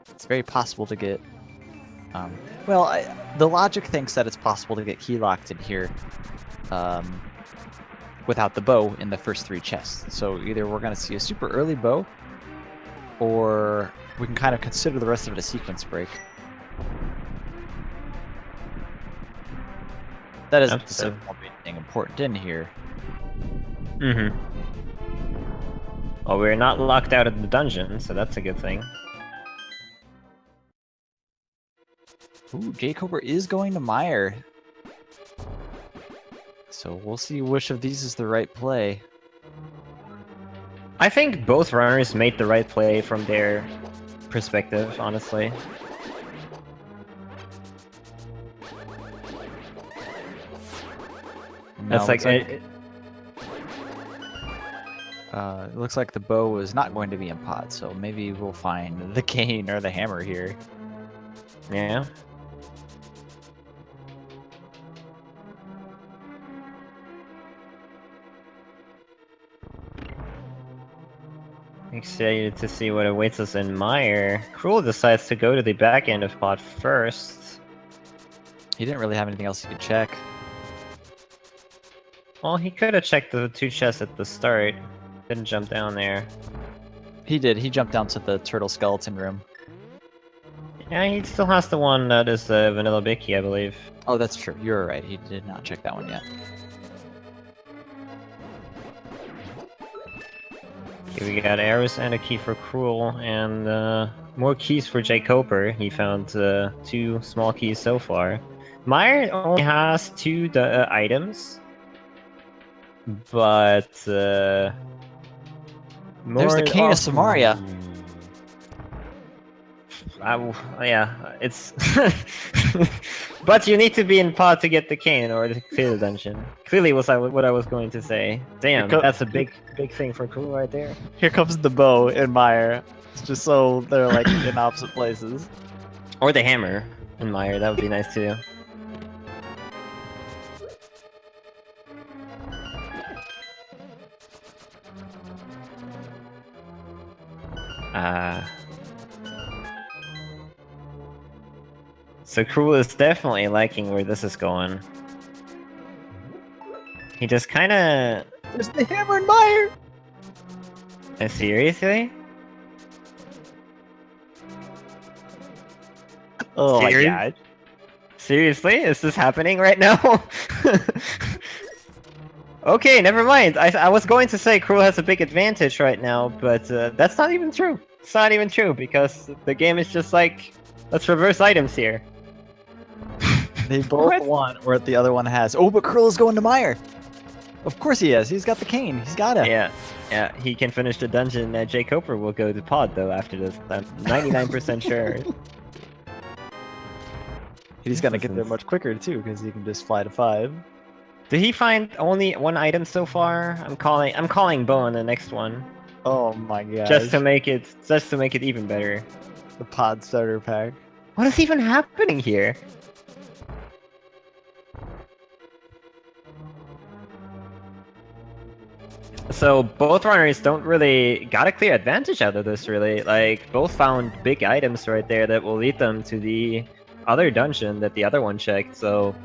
it's very possible to get. The logic thinks that it's possible to get key locked in here, without the bow in the first 3 chests. So either we're gonna see a super early bow, or we can kind of consider the rest of it a sequence break. That isn't to say there won't be anything important in here. Mm-hmm. Well, we're not locked out of the dungeon, so that's a good thing. Ooh, jkoper is going to Mire. So we'll see which of these is the right play. I think both runners made the right play from their perspective, honestly. That's like it looks like the bow is not going to be in Pod, so maybe we'll find the cane or the hammer here. Yeah. Excited to see what awaits us in Mire. Crrool decides to go to the back end of Pod first. He didn't really have anything else he could check. Well, he could have checked the 2 chests at the start. Didn't jump down there. He did. He jumped down to the turtle skeleton room. Yeah, he still has the one that is the vanilla Bicky, I believe. Oh, that's true. You're right. He did not check that one yet. Okay, we got arrows and a key for Crrool, and more keys for jkoper. He found 2 small keys so far. Mire only has 2 items, but There's the cane of Samaria. Yeah, it's. But you need to be in Pod to get the cane in order to clear the dungeon. Clearly, was what I was going to say. Damn, that's a big thing for Crrool right there. Here comes the bow in Mire. It's just so they're like in opposite places. Or the hammer in Mire, that would be nice too. So Crrool is definitely liking where this is going. He just kinda... There's the hammer in Mire! Seriously? Oh my god. Seriously? Is this happening right now? Okay, never mind. I was going to say Crrool has a big advantage right now, but that's not even true. It's not even true, because the game is just like, let's reverse items here. They both want what the other one has. Oh, but Crrool is going to Mire! Of course he is. He's got the cane. He's got it. Yeah, he can finish the dungeon. jkoper will go to Pod, though, after this. I'm 99% sure. He's gonna get there much quicker, too, because he can just fly to 5. Did he find only 1 item so far? I'm calling Bo on the next one. Oh my god. Just to make it even better. The Pod starter pack. What is even happening here? So both runners don't really got a clear advantage out of this, really. Like, both found big items right there that will lead them to the other dungeon that the other one checked, so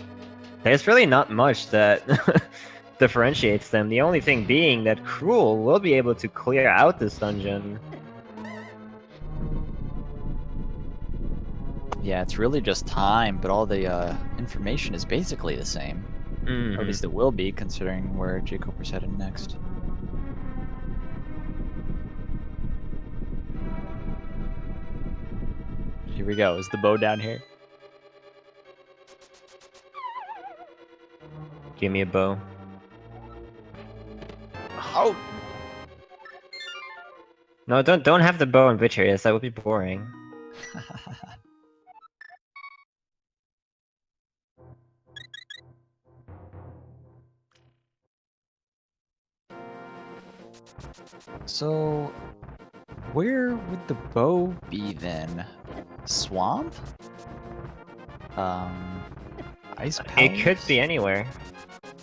there's really not much that differentiates them. The only thing being that Crrool will be able to clear out this dungeon. Yeah, it's really just time, but all the information is basically the same. Or at least it will be, considering where jkoper's headed next. Here we go. Is the bow down here? Give me a bow. Oh! No, don't have the bow and Vitreous. That would be boring. So, where would the bow be then? Swamp? Ice Palace? It could be anywhere.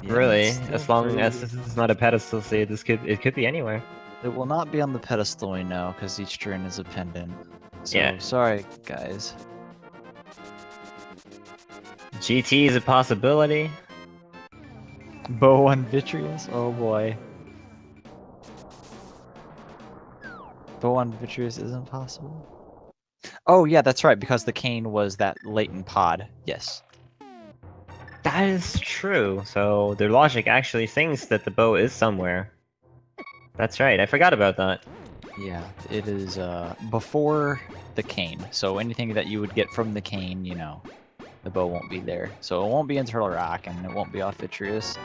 Yeah, Really, it's still as long pretty- as this is not a pedestal state, it could be anywhere. It will not be on the pedestal, we know, because each turn is a pendant. So, Yeah. sorry, guys. GT is a possibility. Bow on Vitreous? Oh boy. Bow on Vitreous isn't possible? Oh yeah, that's right, because the cane was that latent pod. Yes. That is true. So their logic actually thinks that the bow is somewhere. That's right. I forgot about that. Yeah, it is before the cane. So anything that you would get from the cane, you know, the bow won't be there. So it won't be in Turtle Rock, and it won't be off Vitreous.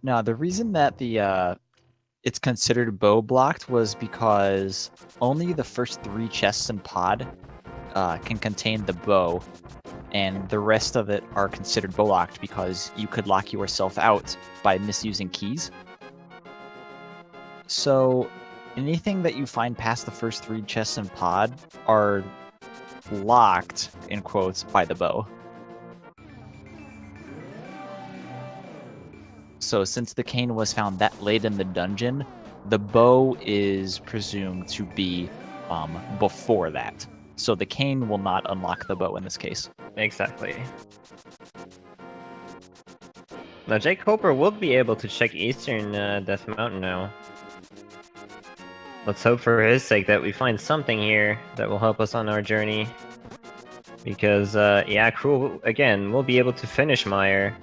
Now, the reason that the it's considered bow blocked was because only the first 3 chests in pod can contain the bow, and the rest of it are considered bow locked because you could lock yourself out by misusing keys. So anything that you find past the first 3 chests in pod are locked, in quotes, by the bow. So since the cane was found that late in the dungeon, the bow is presumed to be before that. So the cane will not unlock the bow in this case. Exactly. Now jkoper will be able to check Eastern Death Mountain now. Let's hope for his sake that we find something here that will help us on our journey. Because, yeah, Crrool, again, will be able to finish Meyer.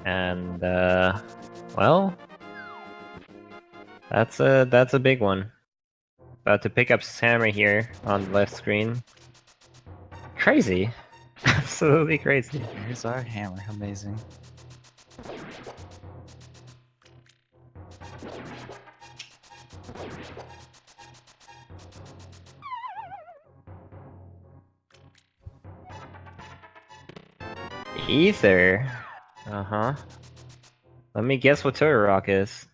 And, well... That's a big one. About to pick up his hammer here on the left screen. Crazy. Absolutely crazy. Here's our hammer. Amazing. Ether. Uh-huh. Let me guess what Turtle Rock is.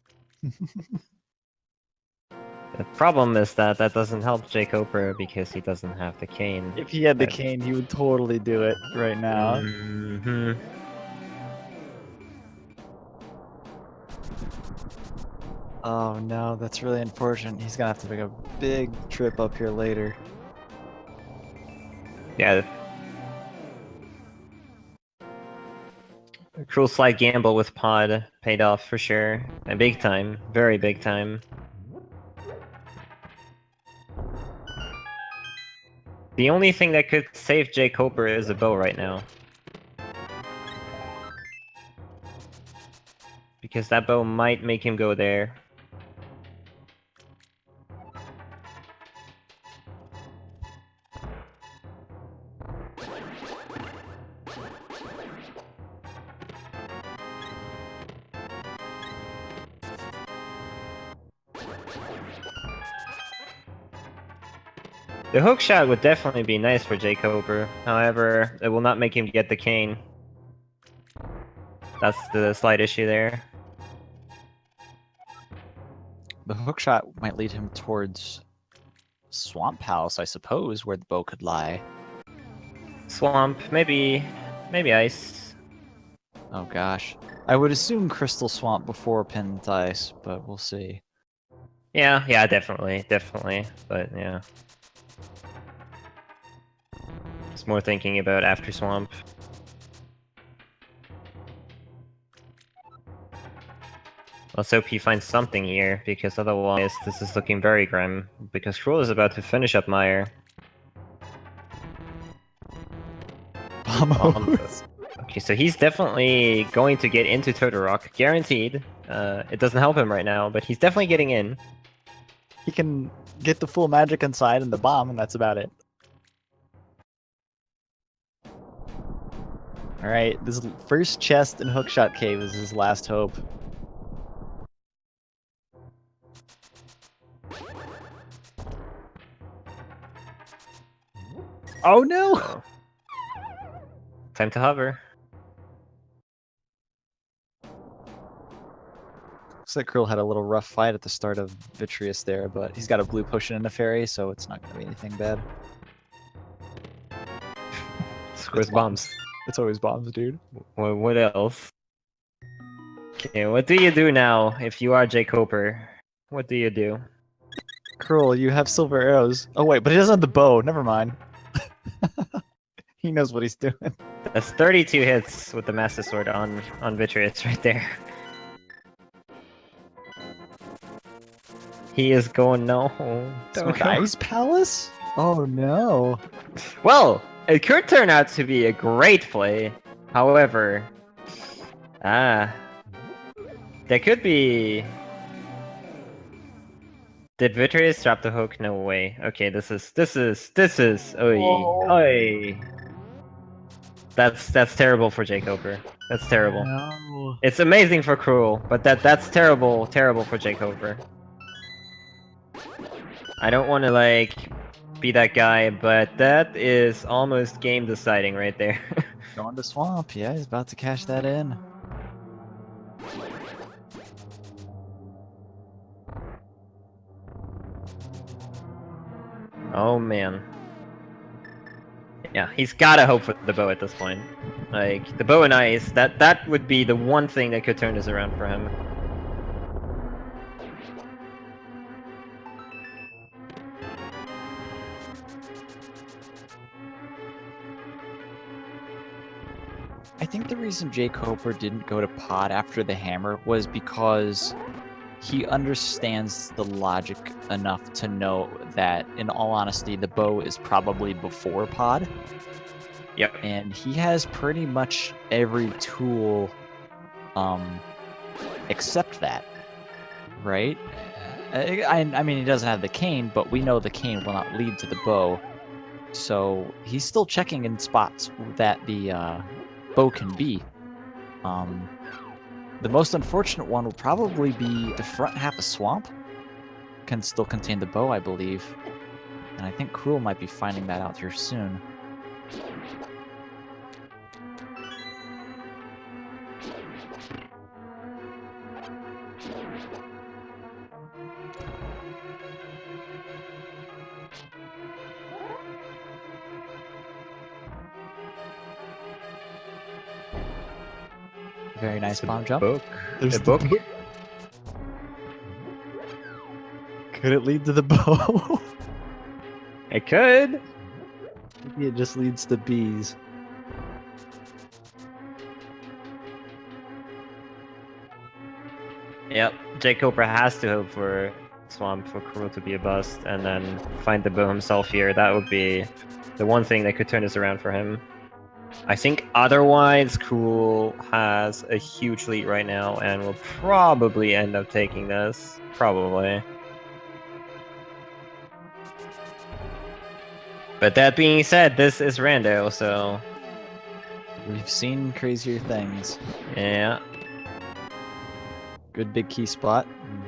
The problem is that that doesn't help jkoper because he doesn't have the cane. If he had the But- cane, he would totally do it right now. Mhm. Oh no, that's really unfortunate. He's gonna have to make a big trip up here later. Yeah. A cruel slight gamble with Pod paid off for sure. A big time. Very big time. The only thing that could save jkoper is a bow right now. Because that bow might make him go there. The hook shot would definitely be nice for jkoper. However, it will not make him get the cane. That's the slight issue there. The hook shot might lead him towards Swamp Palace, I suppose, where the bow could lie. Swamp, maybe ice. Oh gosh. I would assume Crystal Swamp before Pent Ice, but we'll see. Yeah, definitely. But yeah. It's more thinking about after Swamp. Let's hope he finds something here, because otherwise this is looking very grim. Because Crrool is about to finish up Meyer. Okay, so he's definitely going to get into Totorock, guaranteed. It doesn't help him right now, but he's definitely getting in. He can get the full magic inside and the bomb, and that's about it. Alright, this first chest in Hookshot Cave is his last hope. Oh no! Oh. Time to hover. Looks like Crrool had a little rough fight at the start of Vitreous there, but he's got a blue potion and a fairy, so it's not going to be anything bad. Squirts bombs. It's always bombs, dude. What else? Okay, what do you do now if you are jkoper? What do you do? Crrool, you have silver arrows. Oh wait, but he doesn't have the bow. Never mind. He knows what he's doing. That's 32 hits with the Master Sword on Vitreous right there. He is going no. Smoke Ice Palace? Oh no. Well, it could turn out to be a great play. However, there could be. Did Vitreous drop the hook? No way. Okay, this is. Oi. That's terrible for jkoper. That's terrible. No. It's amazing for Crrool, but that's terrible for jkoper. I don't want to like be that guy, but that is almost game deciding right there. Going to Swamp. Yeah, he's about to cash that in. Oh man. Yeah, he's gotta hope for the bow at this point. Like, the bow and ice, that would be the one thing that could turn this around for him. I think the reason jkoper didn't go to pod after the hammer was because he understands the logic enough to know that, in all honesty, the bow is probably before pod. Yep. And he has pretty much every tool except that, right? I mean, he doesn't have the cane, but we know the cane will not lead to the bow. So he's still checking in spots that the bow can be. The most unfortunate one will probably be the front half of Swamp. Can still contain the bow, I believe. And I think Crrool might be finding that out here soon. Very nice bomb jump. Book. There's the book. Could it lead to the bow? It could. Maybe it just leads to bees. Yep, jkoper has to hope for Swamp for Crrool to be a bust, and then find the bow himself here. That would be the one thing that could turn this around for him. I think otherwise, Crrool has a huge lead right now, and will probably end up taking this. Probably. But that being said, this is Rando, so... We've seen crazier things. Yeah. Good big key spot.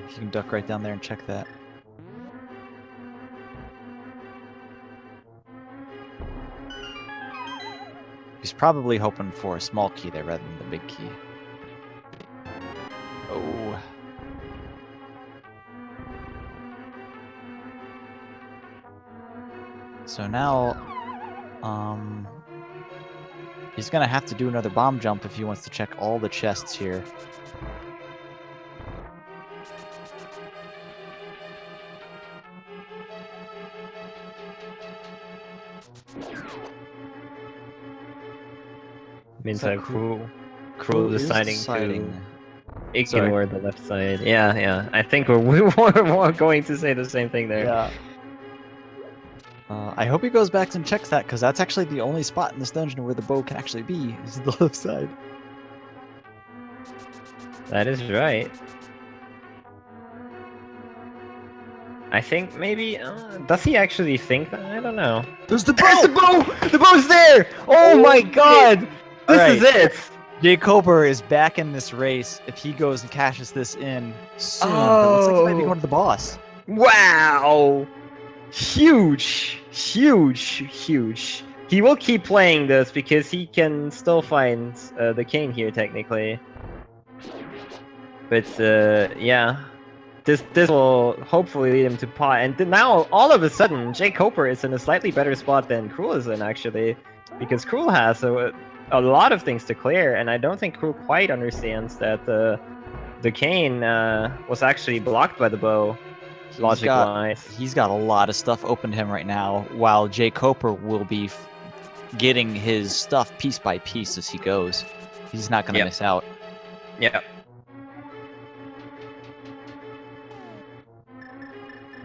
You can duck right down there and check that. He's probably hoping for a small key there rather than the big key. Oh. So now, he's gonna have to do another bomb jump if he wants to check all the chests here. Means So that Crrool Crrool is deciding deciding. to ignore the left side. Yeah, yeah. I think we're going to say the same thing there. Yeah. I hope he goes back and checks that, because that's actually the only spot in this dungeon where the bow can actually be, is the left side. That is right. I think maybe. Does he actually think that? I don't know. There's the There's the bow! bow! The bow's there! Oh my god! This is it! jkoper is back in this race if he goes and cashes this in soon, but it looks like he might be Oh. going to the boss. Wow! Huge! Huge! Huge! He will keep playing this because he can still find the king here, technically. But, yeah. This will hopefully lead him to pot. And now, all of a sudden, jkoper is in a slightly better spot than Crrool is in, actually. Because Crrool has a lot of things to clear, and I don't think Crrool quite understands that the cane was actually blocked by the bow. Logic-wise. He's got a lot of stuff open to him right now, while jkoper will be getting his stuff piece by piece as he goes. He's not going to miss out. Yep.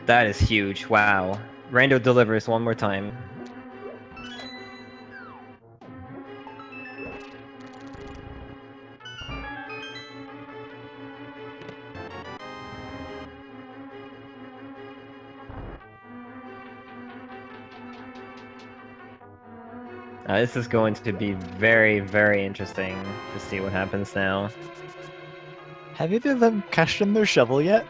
That is huge. Wow. Rando delivers one more time. This is going to be very, very interesting to see what happens now. Have either of them cashed in their shovel yet?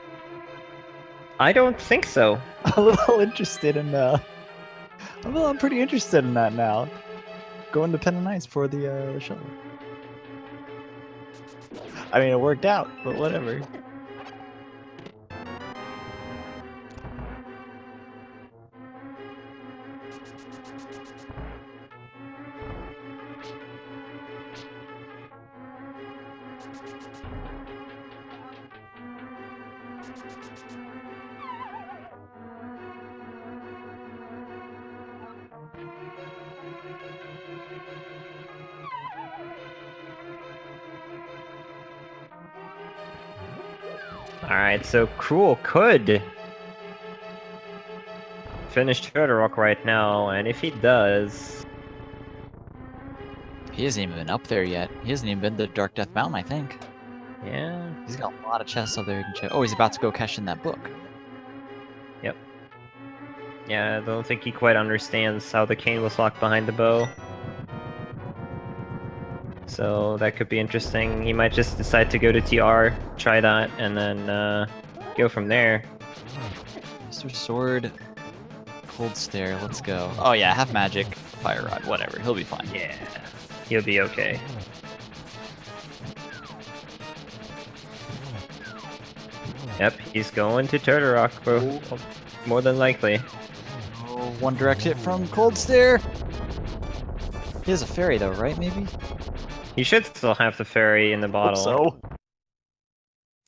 I don't think so. I'm a little interested in I'm pretty interested in that now. Going to Pen and Ice for the shovel. I mean, it worked out, but whatever. Alright, so Crrool could finish Turtle right now, and if he does... He hasn't even been up there yet. He hasn't even been to Dark Death Mountain, I think. Yeah. He's got a lot of chests up there he can check. Oh, he's about to go cash in that book. Yep. Yeah, I don't think he quite understands how the cane was locked behind the bow. So that could be interesting. He might just decide to go to TR, try that, and then go from there. Mr. Sword, Cold Stare, let's go. Oh yeah, half magic, Fire Rod, whatever. He'll be fine. Yeah, he'll be okay. Yep, he's going to Turtle Rock, bro. More than likely. Oh, one direct hit from Cold Stare. He has a fairy though, right? Maybe. He should still have the fairy in the bottle. Hope so.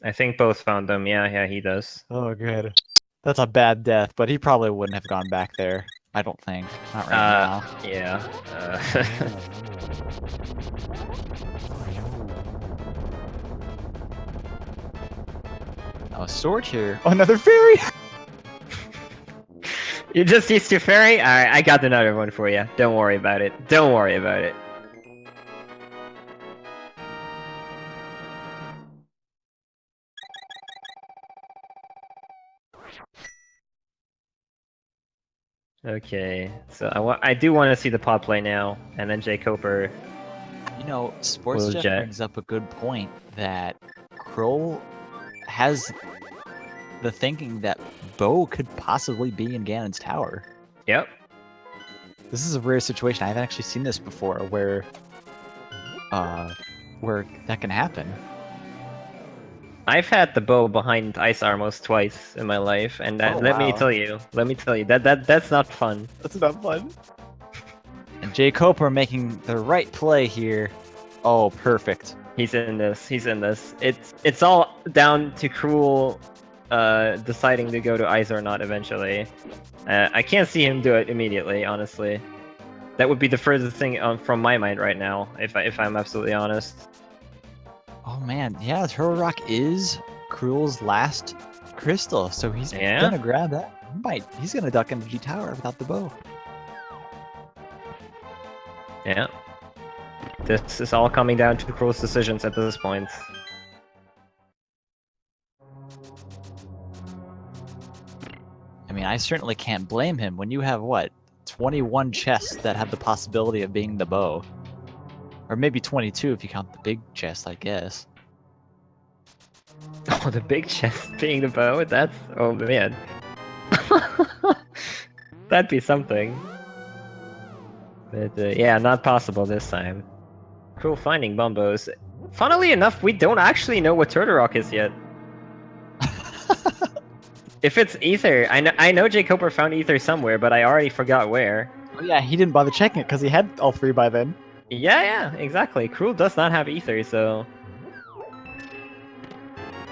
I think both found them. Yeah, he does. Oh, good. That's a bad death, but he probably wouldn't have gone back there. I don't think. Not right now. Yeah. Oh, sword here. Oh, another fairy! You just used your fairy? Alright, I got another one for you. Don't worry about it. Don't worry about it. Okay, so I do want to see the pot play now, and then jkoper. You know, Sports Jeff Jet. brings up a good point that Crrool has the thinking that Bo could possibly be in Ganon's tower. Yep. This is a rare situation. I haven't actually seen this before, where that can happen. I've had the bow behind ice armors twice in my life, and Oh, let me wow. tell you, that's not fun. That's not fun. And jkoper making the right play here. Oh, perfect. He's in this. He's in this. It's all down to Crrool deciding to go to ice or not eventually. I can't see him do it immediately, honestly. That would be the furthest thing from my mind right now, if I'm absolutely honest. Oh man, yeah, Turtle Rock is Crrool's last crystal, so he's gonna grab that. He's gonna duck into G Tower without the bow. Yeah. This is all coming down to Crrool's decisions at this point. I mean, I certainly can't blame him when you have, what, 21 chests that have the possibility of being the bow. Or maybe 22 if you count the big chest, I guess. Oh, the big chest being the bow? That's... oh man. That'd be something. But yeah, not possible this time. Crrool finding Bumbos. Funnily enough, we don't actually know what Turtle Rock is yet. If it's Ether, I know jkoper found Ether somewhere, but I already forgot where. Oh yeah, he didn't bother checking it because he had all three by then. Yeah, exactly. Crrool does not have Ether, so...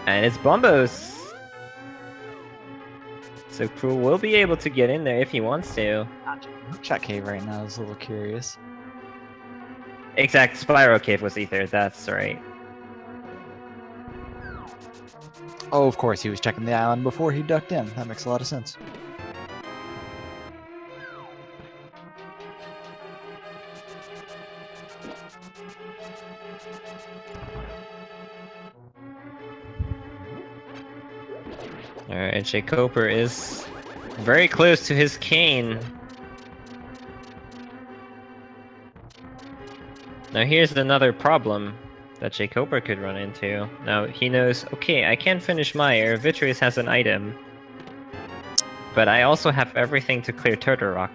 And it's Bumbos. So Crrool will be able to get in there if he wants to. Chat cave right now is a little curious. Exact, Spiral Cave was Ether, that's right. Oh, of course, he was checking the island before he ducked in. That makes a lot of sense. Alright, jkoper is very close to his cane. Now here's another problem that jkoper could run into. Now he knows, okay, I can't finish Meyer, Vitreous has an item. But I also have everything to clear Turtle Rock.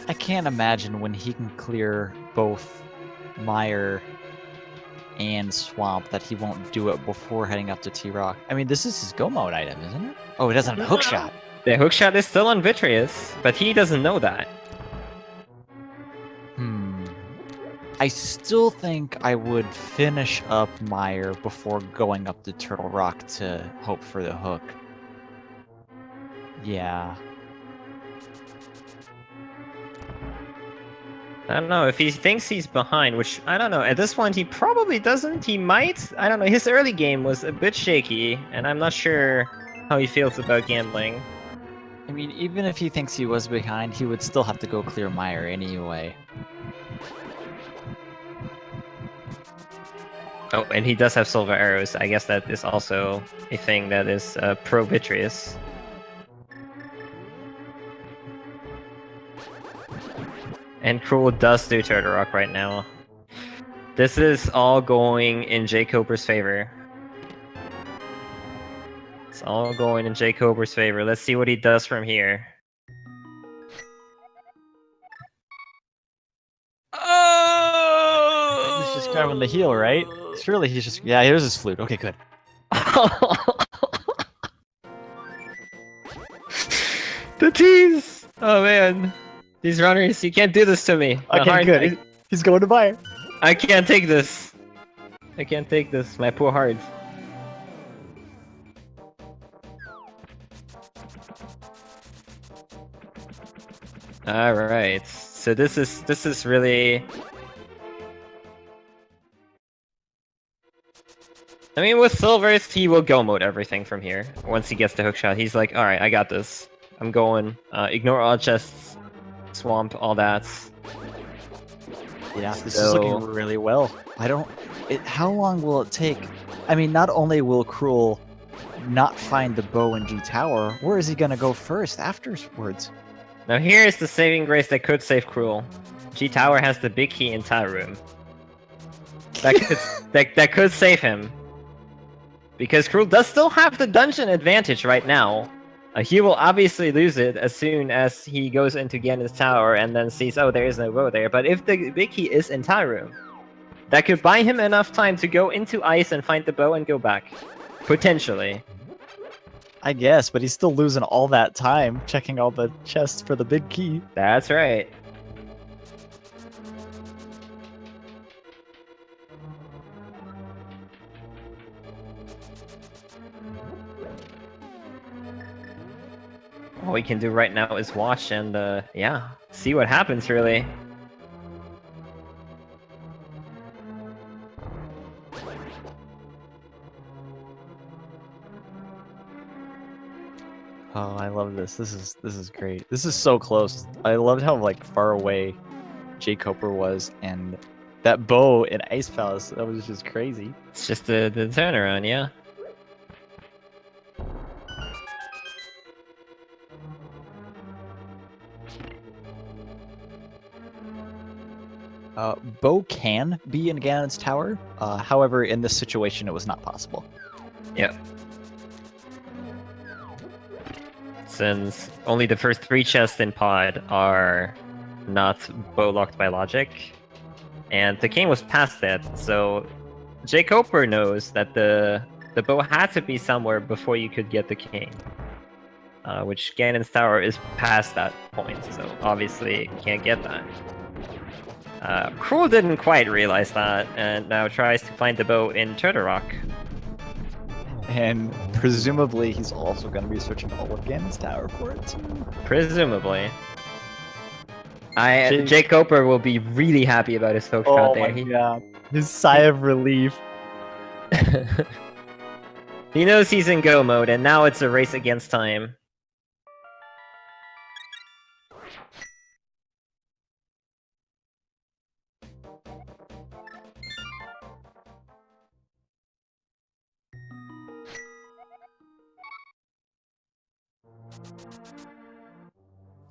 I can't imagine when he can clear both Meyer and Swamp that he won't do it before heading up to T-Rock. I mean, this is his go mode item, isn't it? Oh, it doesn't have a hookshot. The hookshot is still on Vitreous, but he doesn't know that. I still think I would finish up Meyer before going up to Turtle Rock to hope for the hook. Yeah. I don't know, if he thinks he's behind, which, I don't know, at this point he probably doesn't, he might? I don't know, his early game was a bit shaky, and I'm not sure how he feels about gambling. I mean, even if he thinks he was behind, he would still have to go clear Meyer anyway. Oh, and he does have silver arrows. I guess that is also a thing that is pro-Vitreous. And Crrool does do Turtle Rock right now. This is all going in jkoper's favor. It's all going in jkoper's favor. Let's see what he does from here. Oh! He's just grabbing the heel, right? Surely he's just... yeah, here's his flute. Okay, good. The tease! Oh man. These runners, you can't do this to me. Okay, good. He's going to Meyer. I can't take this. I can't take this. My poor heart. Alright. So this is really... I mean, with Silvers, he will go mode everything from here. Once he gets the hookshot, he's like, alright, I got this. I'm going. Ignore all chests, swamp, all that. Yeah, this is looking really well. How long will it take? I mean, not only will Crrool not find the bow in G Tower, where is he gonna go first afterwards? Now here's the saving grace that could save Crrool. G Tower has the big key in Tower Room. That could save him. Because Crrool does still have the dungeon advantage right now. He will obviously lose it as soon as he goes into Ganon's Tower and then sees, oh, there is no bow there. But if the big key is in Tower Room, that could buy him enough time to go into ice and find the bow and go back. Potentially. I guess, but he's still losing all that time checking all the chests for the big key. That's right. All we can do right now is watch and, yeah, see what happens, really. Oh, I love this. This is great. This is so close. I loved how like far away jkoper was, and that bow in Ice Palace, that was just crazy. It's just the turnaround, yeah. Bow can be in Ganon's tower. However, in this situation, it was not possible. Yep. Since only the first 3 chests in Pod are not bow locked by logic, and the king was past that, so jkoper knows that the bow had to be somewhere before you could get the king. Which Ganon's tower is past that point, so obviously you can't get that. Crrool didn't quite realize that, and now tries to find the bow in Turtle Rock. And presumably he's also going to be searching all of Ganon's tower for it too. Presumably. jkoper will be really happy about his hook shot there. God. His sigh of relief. He knows he's in go mode, and now it's a race against time.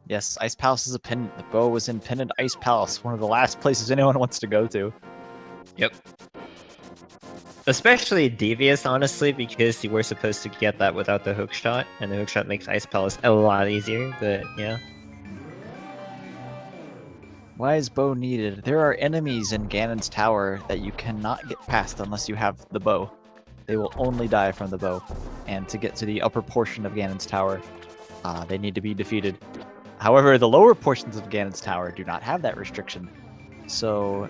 Yes, Ice Palace is a pendant. The bow was in Pendant Ice Palace, one of the last places anyone wants to go to. Yep. Especially devious, honestly, because you were supposed to get that without the hook shot, and the hook shot makes Ice Palace a lot easier, but yeah. Why is bow needed? There are enemies in Ganon's tower that you cannot get past unless you have the bow. They will only die from the bow. And to get to the upper portion of Ganon's tower, they need to be defeated. However, the lower portions of Ganon's tower do not have that restriction. So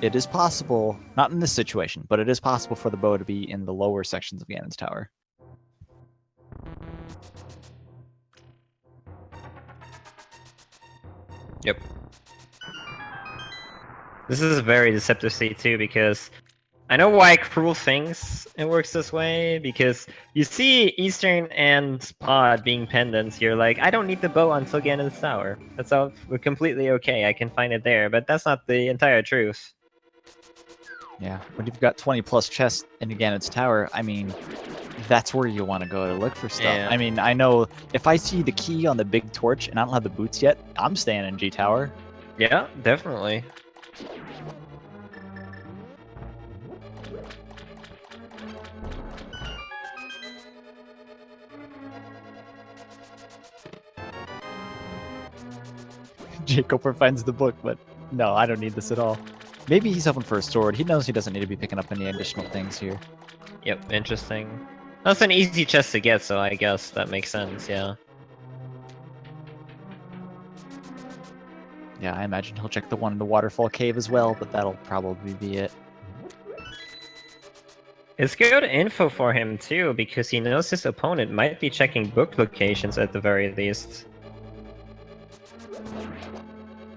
it is possible, not in this situation, but it is possible for the bow to be in the lower sections of Ganon's tower. Yep. This is a very deceptive state too, because I know why Crrool thinks it works this way, because you see Eastern and Pod being pendants, you're like, I don't need the bow until Ganon's tower. That's all completely okay, I can find it there, but that's not the entire truth. Yeah, when you've got 20 plus chests in Ganon's tower, I mean, that's where you want to go to look for stuff. Yeah. I mean, I know if I see the key on the big torch and I don't have the boots yet, I'm staying in G Tower. Yeah, definitely. jkoper finds the book, but no, I don't need this at all. Maybe he's hoping for a sword. He knows he doesn't need to be picking up any additional things here. Yep, interesting. That's an easy chest to get, so I guess that makes sense, yeah. Yeah, I imagine he'll check the one in the waterfall cave as well, but that'll probably be it. It's good info for him too, because he knows his opponent might be checking book locations at the very least.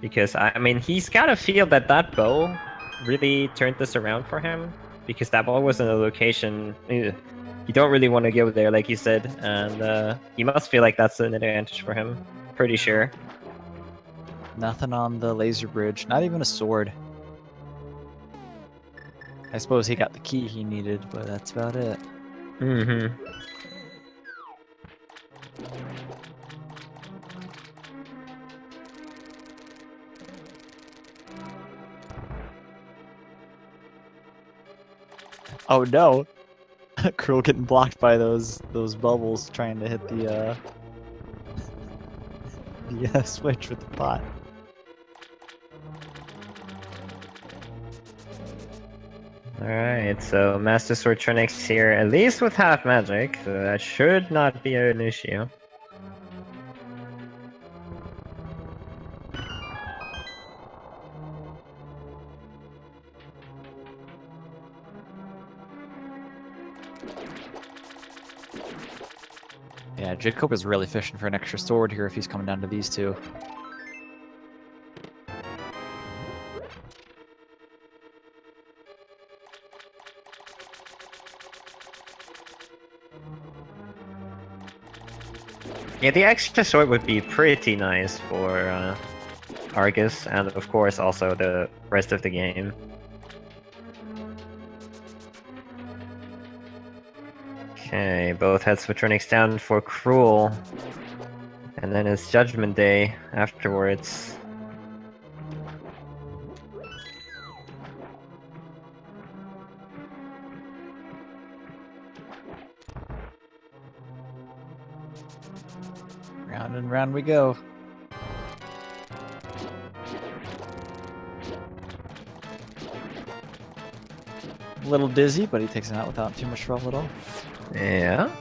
Because, I mean, he's gotta feel that that bow really turned this around for him. Because that bow was in a location you don't really want to go there, like you said. And he must feel like that's an advantage for him. Pretty sure. Nothing on the laser bridge, not even a sword. I suppose he got the key he needed, but that's about it. Mm-hmm. Oh no! Crrool getting blocked by those bubbles trying to hit the switch with the pot. Alright, so Master Sword Trinix here, at least with half magic, so that should not be an issue. Yeah, jkoper is really fishing for an extra sword here if he's coming down to these two. Yeah, the extra sword would be pretty nice for Argus, and of course also the rest of the game. Okay, both heads for Trinix down for Crrool. And then it's Judgment Day afterwards. Round and round we go. A little dizzy, but he takes him out without too much trouble at all. Yeah.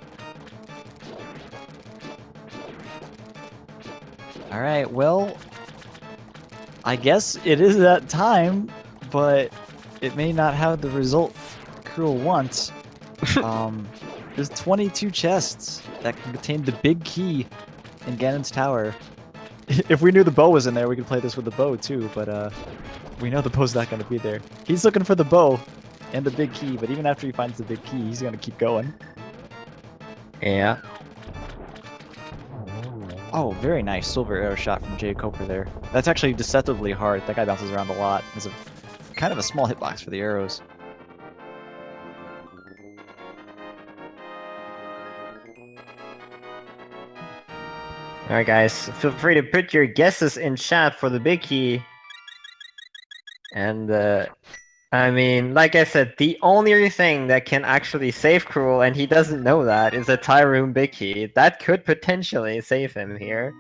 Alright, well, I guess it is that time, but it may not have the result Crrool wants. There's 22 chests that can contain the big key in Ganon's tower. If we knew the bow was in there, we could play this with the bow too, but we know the bow's not going to be there. He's looking for the bow and the big key, but even after he finds the big key, he's going to keep going. Yeah. Oh, very nice silver arrow shot from jkoper there. That's actually deceptively hard. That guy bounces around a lot. It's a kind of a small hitbox for the arrows. Alright guys, feel free to put your guesses in chat for the big key. And I mean, like I said, the only thing that can actually save Crrool, and he doesn't know that, is a Tyroom big key. That could potentially save him here.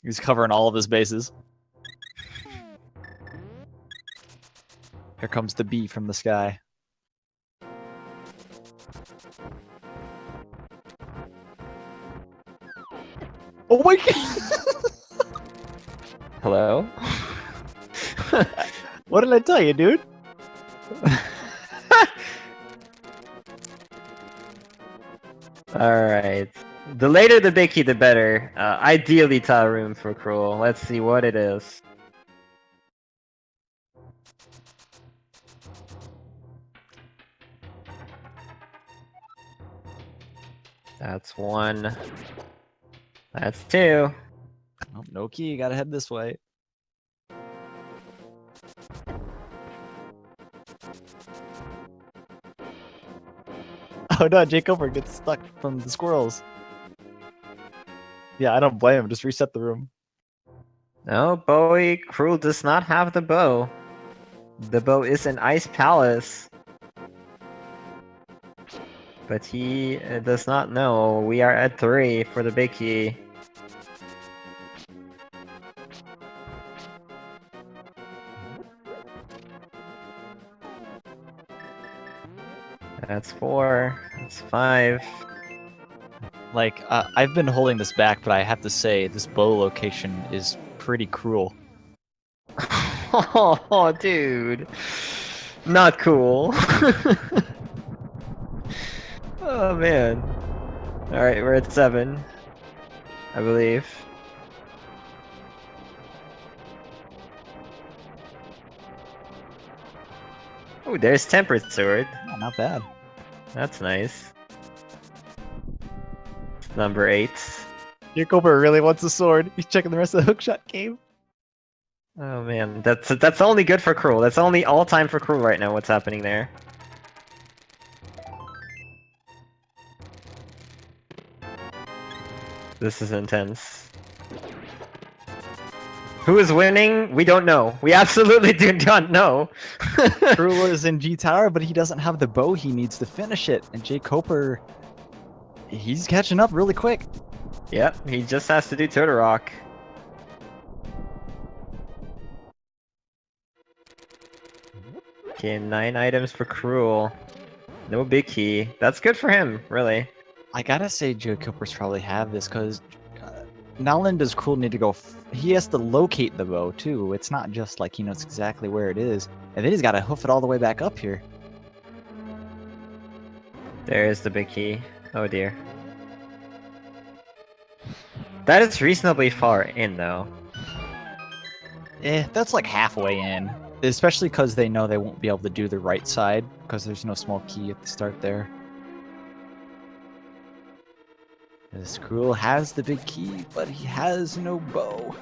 He's covering all of his bases. Here comes the bee from the sky. Oh my god! Hello? What did I tell you, dude? Alright. The later the big key, the better. Ideally Tyroom for Crrool. Let's see what it is. That's one. That's two. Oh, no key, you gotta head this way. Oh no, jkoper gets stuck from the squirrels. Yeah, I don't blame him. Just reset the room. No, Bowie, Crrool does not have the bow. The bow is in Ice Palace. But he does not know. We are at 3 for the big key. That's 4. That's 5. Like, I've been holding this back, but I have to say, this bow location is pretty cruel. Oh, dude. Not cool. Oh, man. Alright, we're at 7. I believe. Oh, there's Tempered Sword. Oh, not bad. That's nice. Number 8. jkoper really wants a sword. He's checking the rest of the hookshot game. Oh man, that's only good for Crrool. That's only all time for Crrool right now. What's happening there? This is intense. Who is winning? We don't know. We absolutely do not know. Crrool is in G Tower, but he doesn't have the bow he needs to finish it. And jkoper, he's catching up really quick. Yep, he just has to do Turtle Rock. Okay, 9 items for Crrool. No big key. That's good for him, really. I gotta say jkoper's probably have this, because not only does Crrool need to go, he has to locate the bow, too. It's not just like he knows exactly where it is. And then he's gotta hoof it all the way back up here. There's the big key. Oh dear. That is reasonably far in, though. That's like halfway in. Especially because they know they won't be able to do the right side, because there's no small key at the start there. This Crrool has the big key, but he has no bow.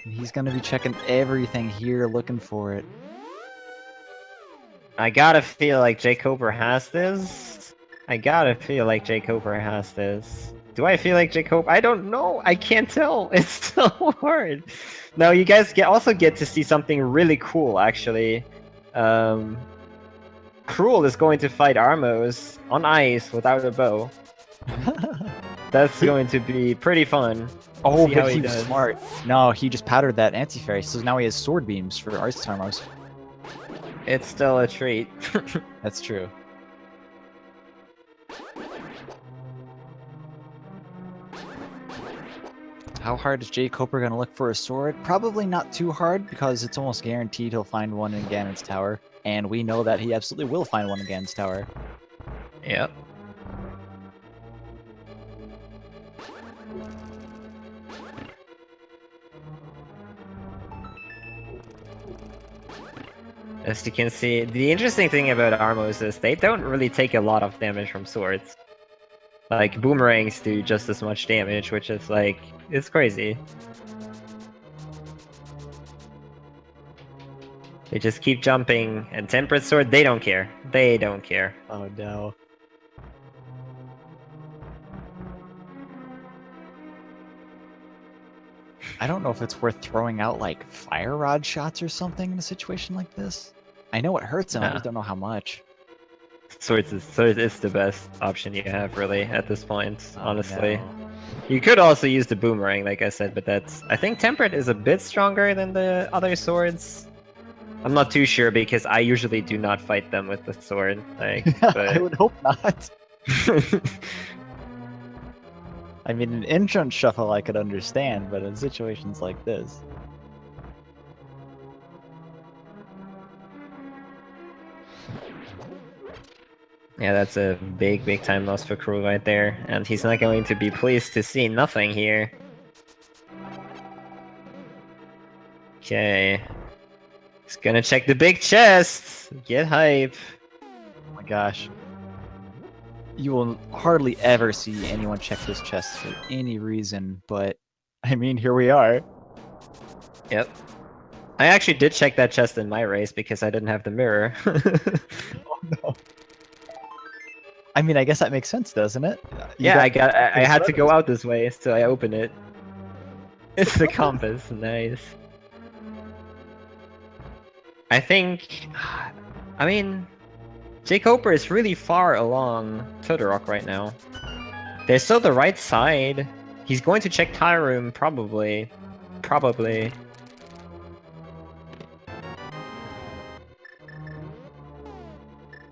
And he's gonna be checking everything here, looking for it. I gotta feel like jkoper has this. I gotta feel like jkoper has this. Do I feel like jkoper? I don't know. I can't tell. It's so hard. Now you guys also get to see something really cool, actually. Crrool is going to fight Armos on ice without a bow. That's going to be pretty fun. Oh, See how but he he was does. smart. No, he just powdered that anti-fairy, so now he has sword beams for ice Armos. It's still a treat. That's true. How hard is jkoper gonna look for a sword? Probably not too hard, because it's almost guaranteed he'll find one in Ganon's tower. And we know that he absolutely will find one in Ganon's tower. Yep. As you can see, the interesting thing about Armos is they don't really take a lot of damage from swords. Like, boomerangs do just as much damage, which is like, it's crazy. They just keep jumping, and Temperate Sword, they don't care. They don't care. Oh no. I don't know if it's worth throwing out like fire rod shots or something in a situation like this. I know it hurts him, I just don't know how much. Swords is the best option you have, really, at this point, honestly. No. You could also use the boomerang, like I said, but that's... I think Temperate is a bit stronger than the other swords. I'm not too sure, because I usually do not fight them with the sword. Like, but... I would hope not. I mean, an entrance shuffle I could understand, but in situations like this... Yeah, that's a big, big time loss for Crrool right there, and he's not going to be pleased to see nothing here. Okay. He's gonna check the big chest! Get hype! Oh my gosh. You will hardly ever see anyone check this chest for any reason, but I mean, here we are. Yep. I actually did check that chest in my race because I didn't have the mirror. Oh no. I mean, I guess that makes sense, doesn't it? Yeah, I had to go out this way, so I opened it. It's the compass, nice. I think... I mean... jkoper is really far along Todorok right now. There's still the right side. He's going to check Tire Room, probably. Probably.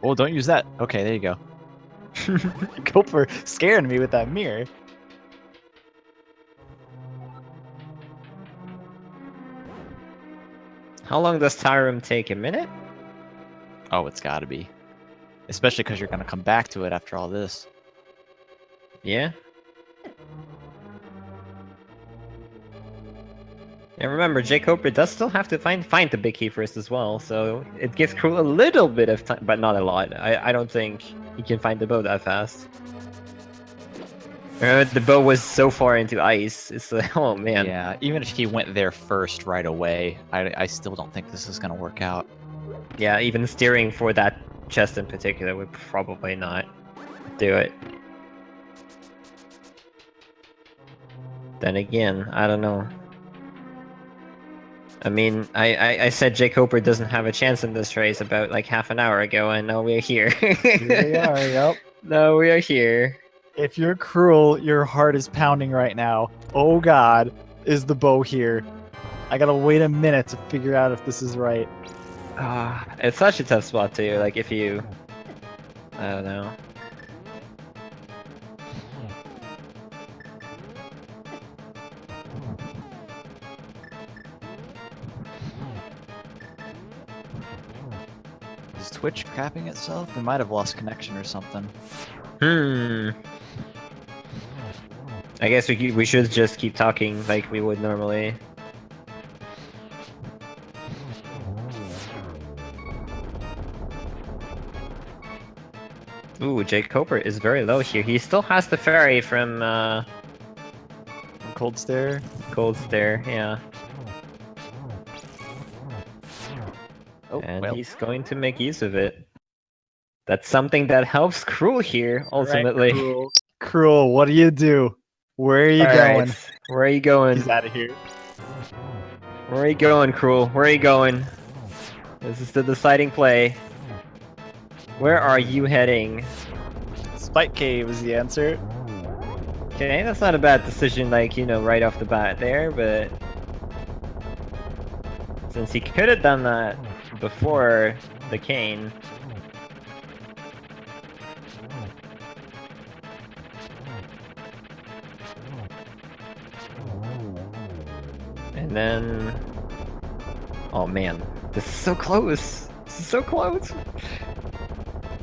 Oh, don't use that. Okay, there you go. jkoper scaring me with that mirror. How long does Tire Room take? A minute? Oh, it's gotta be. Especially because you're gonna come back to it after all this. Yeah. And remember, jkoper does still have to find the big key first as well, so it gives Crrool a little bit of time, but not a lot. I don't think he can find the bow that fast. Remember, the bow was so far into ice. It's like, oh man. Yeah, even if he went there first right away, I still don't think this is gonna work out. Yeah, even steering for that chest in particular would probably not do it. Then again, I don't know. I mean, I said jkoper doesn't have a chance in this race about like half an hour ago, and now we're here. Here we are, yep. No, we are here. If you're Crrool, your heart is pounding right now. Oh god, is the bow here? I gotta wait a minute to figure out if this is right. It's such a tough spot too. Like if you, I don't know. Is Twitch crapping itself? We might have lost connection or something. I guess we should just keep talking like we would normally. Ooh, jkoper is very low here. He still has the fairy from Cold Stare? Cold Stare, yeah. Oh, And well. he's going to make use of it. That's something that helps Crrool here, ultimately. Right, Crrool, what do you do? Where are you going? Right. Where are you going? He's out of here. Where are you going, Crrool? Where are you going? This is the deciding play. Where are you heading? Spike Cave is the answer. Okay, that's not a bad decision, like, you know, right off the bat there, but... Since he could have done that before the cane... And then... Oh man, this is so close! This is so close!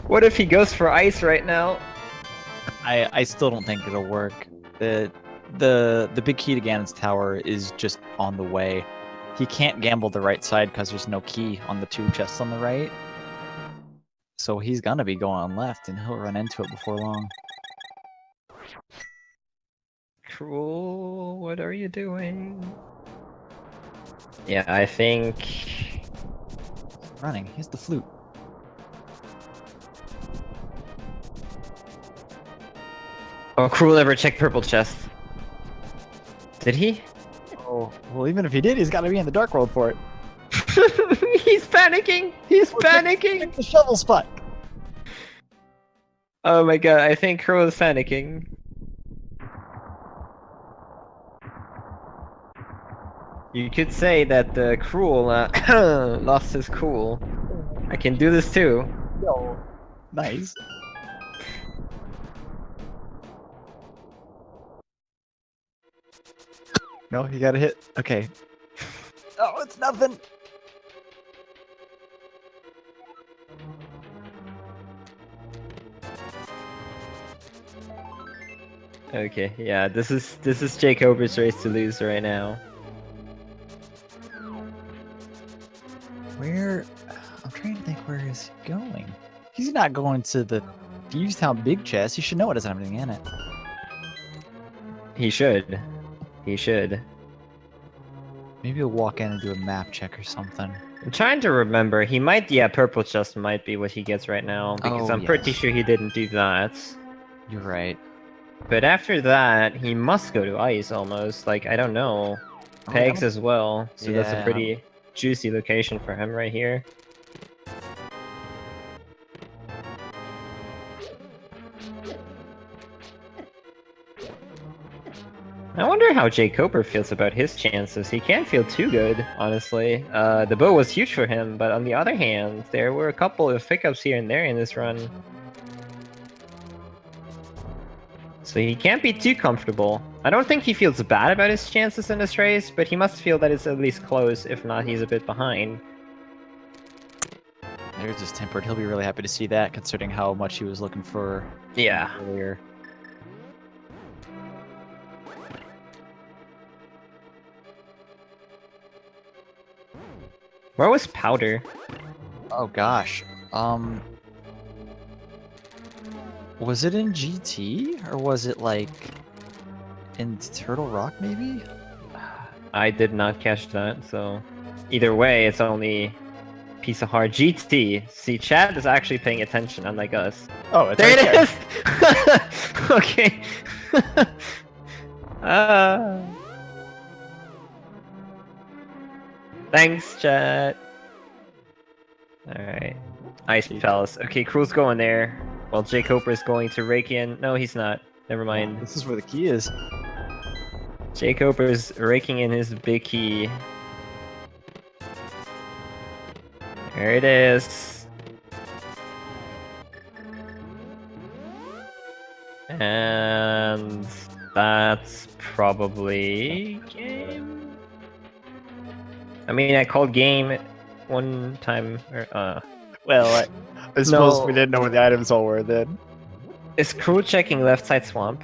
What if he goes for ice right now? I still don't think it'll work. The big key to Ganon's tower is just on the way. He can't gamble the right side because there's no key on the 2 chests on the right. So he's gonna be going on left and he'll run into it before long. Crrool, what are you doing? Yeah, I think... Running, he's the flute. Oh, Crrool never checked purple chest. Did he? Oh, well even if he did, he's gotta be in the Dark World for it. He's panicking! He's panicking! Check the shovel spot! Oh my god, I think Crrool is panicking. You could say that Crrool lost his cool. I can do this too. Yo, nice. No, you got a hit. Okay. Oh, it's nothing. Okay, yeah, this is jkoper's race to lose right now. Where? I'm trying to think. Where is he going? He's not going to the Fusetown big chest. He should know it doesn't have anything in it. He should. He should. Maybe he'll walk in and do a map check or something. I'm trying to remember. He might, yeah, purple chest might be what he gets right now because Oh, I'm pretty yes. sure he didn't do that. You're right. But after that, he must go to ice almost. Like, I don't know. Oh, Pegs that as well. So that's a Yeah. pretty juicy location for him right here. I wonder how jkoper feels about his chances. He can't feel too good, honestly. The bow was huge for him, but on the other hand, there were a couple of hiccups here and there in this run. So he can't be too comfortable. I don't think he feels bad about his chances in this race, but he must feel that it's at least close, if not he's a bit behind. There's his tempered. He'll be really happy to see that, considering how much he was looking for Yeah. earlier. Where was Powder? Oh gosh. Was it in GT or was it like in Turtle Rock maybe? I did not catch that, so... Either way, it's only piece of hard. GT. See, Chad is actually paying attention, unlike us. Oh, it's There right it is! Okay. Thanks, Chad. Alright. Ice Palace. Okay, Crrool's going there. While jkoper is going to rake in. No, he's not. Never mind. This is where the key is. jkoper is raking in his big key. There it is. And that's probably game. I mean, I called game one time. Well, I suppose we No. didn't know where the items all were then. Is Crrool checking left side swamp?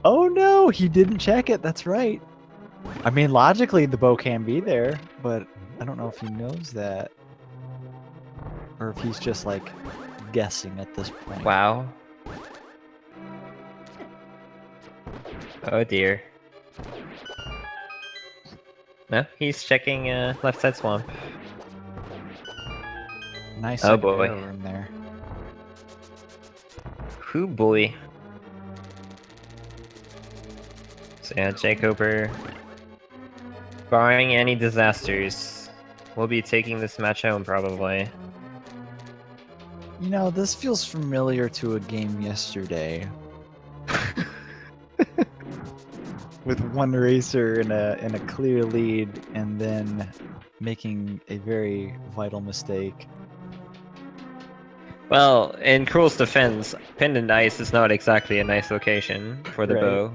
Oh no, he didn't check it. That's right. I mean, logically, the bow can be there, but I don't know if he knows that. Or if he's just, like, guessing at this point. Wow. Oh dear. No, he's checking left side swamp. Nice Oh boy. room there. Hoo boy. So yeah, jkoper, barring any disasters, we'll be taking this match home probably. You know, this feels familiar to a game yesterday. With one racer in a clear lead, and then making a very vital mistake. Well, in Crrool's defense, Pendant Ice is not exactly a nice location for the Right. bow.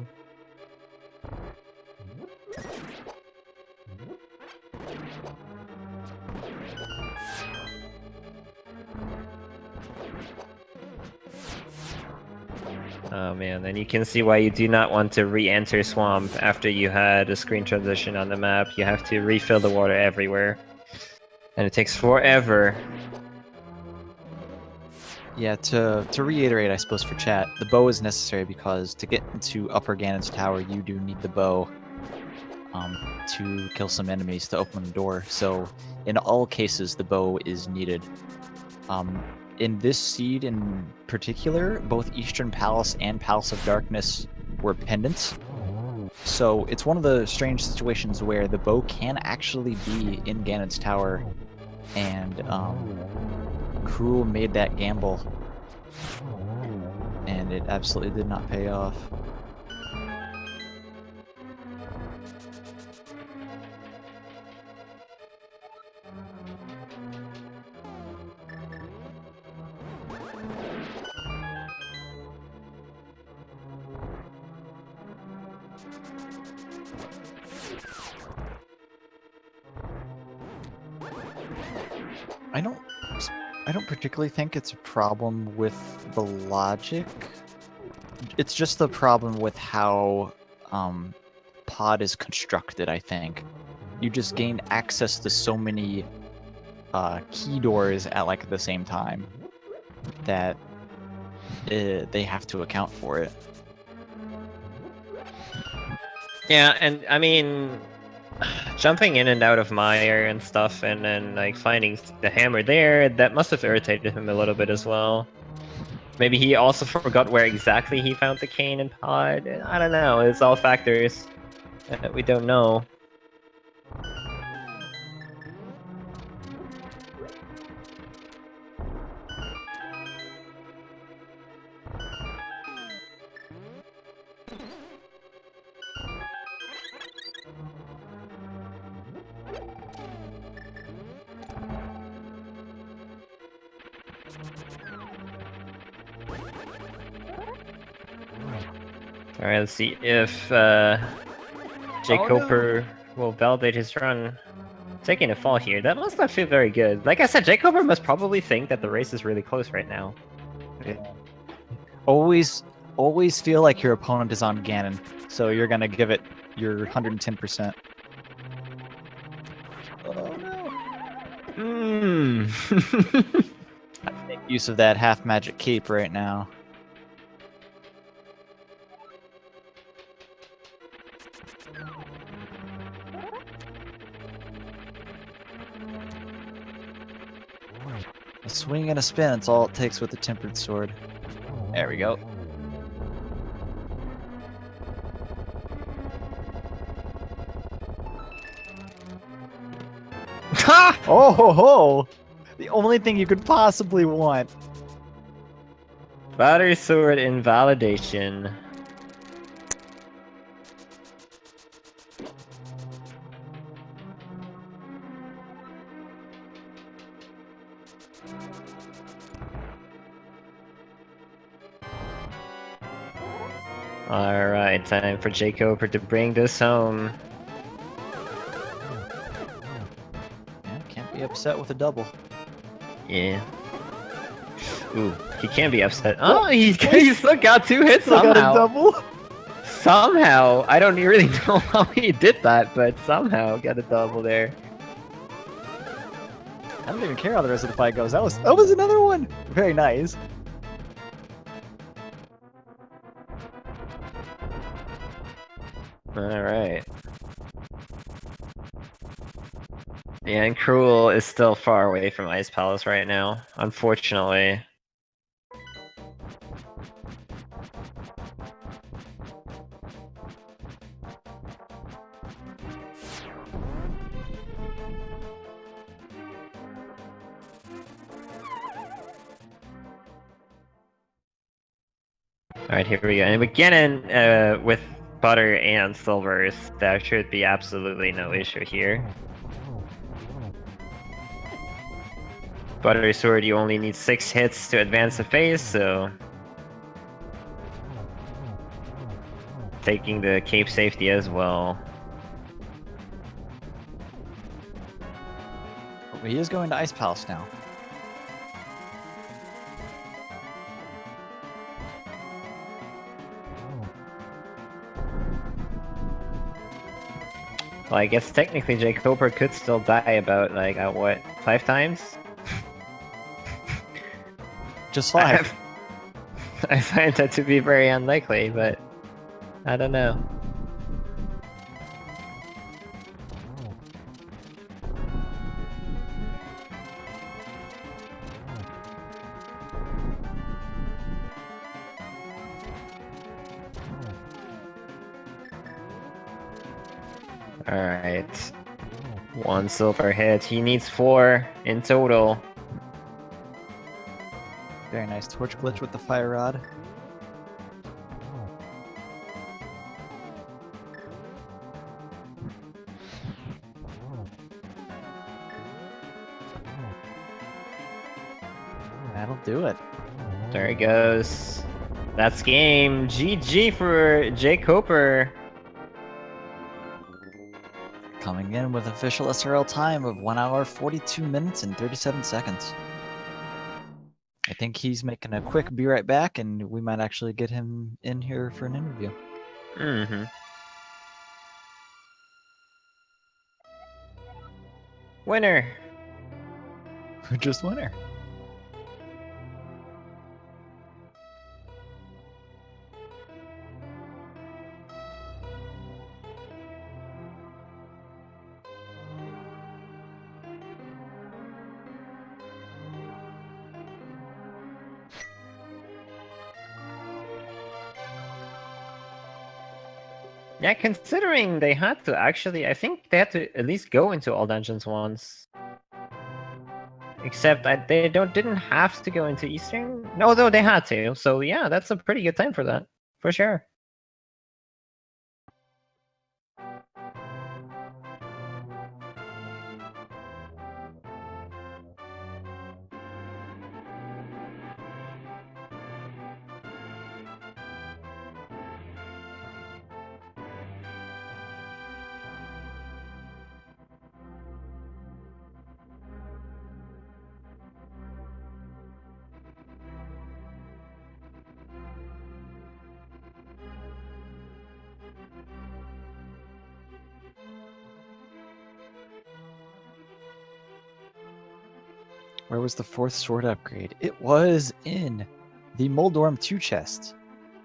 Oh man, and you can see why you do not want to re-enter Swamp after you had a screen transition on the map. You have to refill the water everywhere. And it takes forever. Yeah, to reiterate, I suppose, for chat, the bow is necessary because to get into Upper Ganon's tower, you do need the bow to kill some enemies to open the door. So, in all cases, the bow is needed. In this seed in particular, both Eastern Palace and Palace of Darkness were pendants. So it's one of the strange situations where the bow can actually be in Ganon's tower, and Crrool made that gamble, and it absolutely did not pay off. I don't particularly think it's a problem with the logic. It's just the problem with how pod is constructed, I think. You just gain access to so many key doors at like the same time that they have to account for it. Yeah, and I mean, jumping in and out of mire and stuff, and then like finding the hammer there, that must have irritated him a little bit as well. Maybe he also forgot where exactly he found the cane and pod. I don't know, it's all factors that we don't know. Alright, let's see if jkoper will validate his run. Taking a fall here, that must not feel very good. Like I said, jkoper must probably think that the race is really close right now. Always feel like your opponent is on Ganon, so you're gonna give it your 110%. Oh no. I make use of that half magic cape right now. A swing and a spin, it's all it takes with the tempered sword. There we go. Ha! Oh ho ho! The only thing you could possibly want. Battery sword invalidation. Alright, time for jkoper to bring this home. Yeah, can't be upset with a double. Yeah. Ooh, he can be upset. Oh, he still got 2 hits Still somehow. got a double. Somehow, I don't really know how he did that, but somehow got a double there. I don't even care how the rest of the fight goes. That was another one. Very nice. Alright. Yeah, and Crrool is still far away from Ice Palace right now, unfortunately. Alright, here we go. And again, with Butter and Silvers, there should be absolutely no issue here. Butter Sword, you only need 6 hits to advance the phase, so... taking the cape safety as well. He is going to Ice Palace now. Well, I guess technically jkoper could still die about, like, what, 5 times? Just 5. I find that to be very unlikely, but I don't know. Alright. 1 silver hit. He needs 4 in total. Very nice torch glitch with the fire rod. That'll do it. There he goes. That's game. GG for jkoper. Coming in with official SRL time of 1 hour, 42 minutes, and 37 seconds. I think he's making a quick be right back, and we might actually get him in here for an interview. Mm-hmm. Winner. Just winner. Yeah, considering they had to actually, I think they had to at least go into all dungeons once. Except they didn't have to go into Eastern. No, though they had to. So yeah, that's a pretty good time for that, for sure. Where was the 4th sword upgrade? It was in the Moldorm 2 chest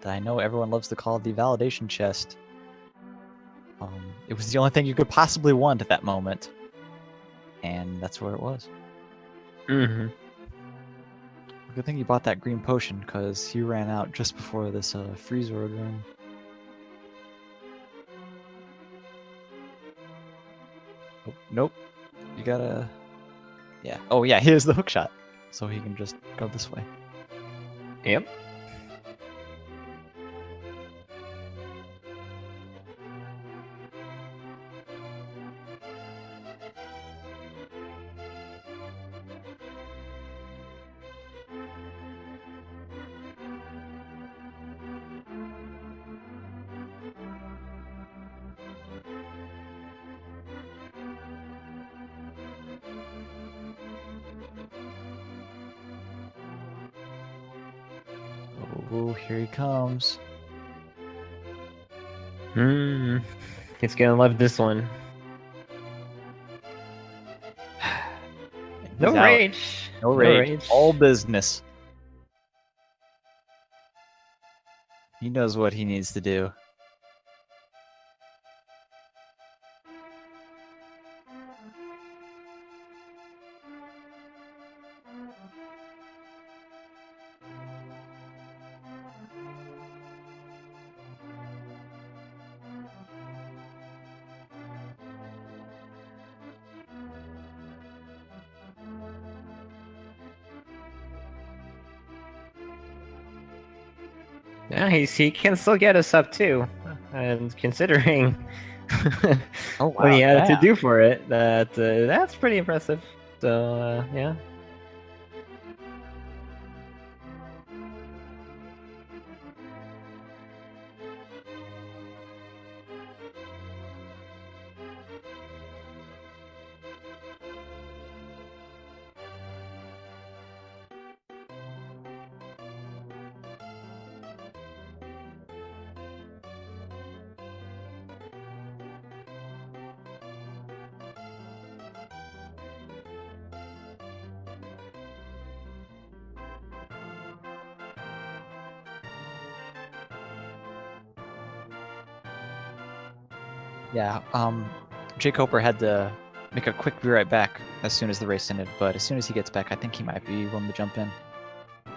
that I know everyone loves to call the validation chest. It was the only thing you could possibly want at that moment. And that's where it was. Mm-hmm. Good thing you bought that green potion, because he ran out just before this freeze order room. Oh, nope. You gotta... Yeah. Oh, yeah, here's the hook shot. So he can just go this way. Yep. Ooh, here he comes. He's gonna love this one. No He's out. rage. No rage. All business. He knows what he needs to do. Yeah, he can still get us up too, and considering what he had to do for it, that's pretty impressive. So yeah. Yeah, jkoper had to make a quick be right back as soon as the race ended, but as soon as he gets back, I think he might be willing to jump in.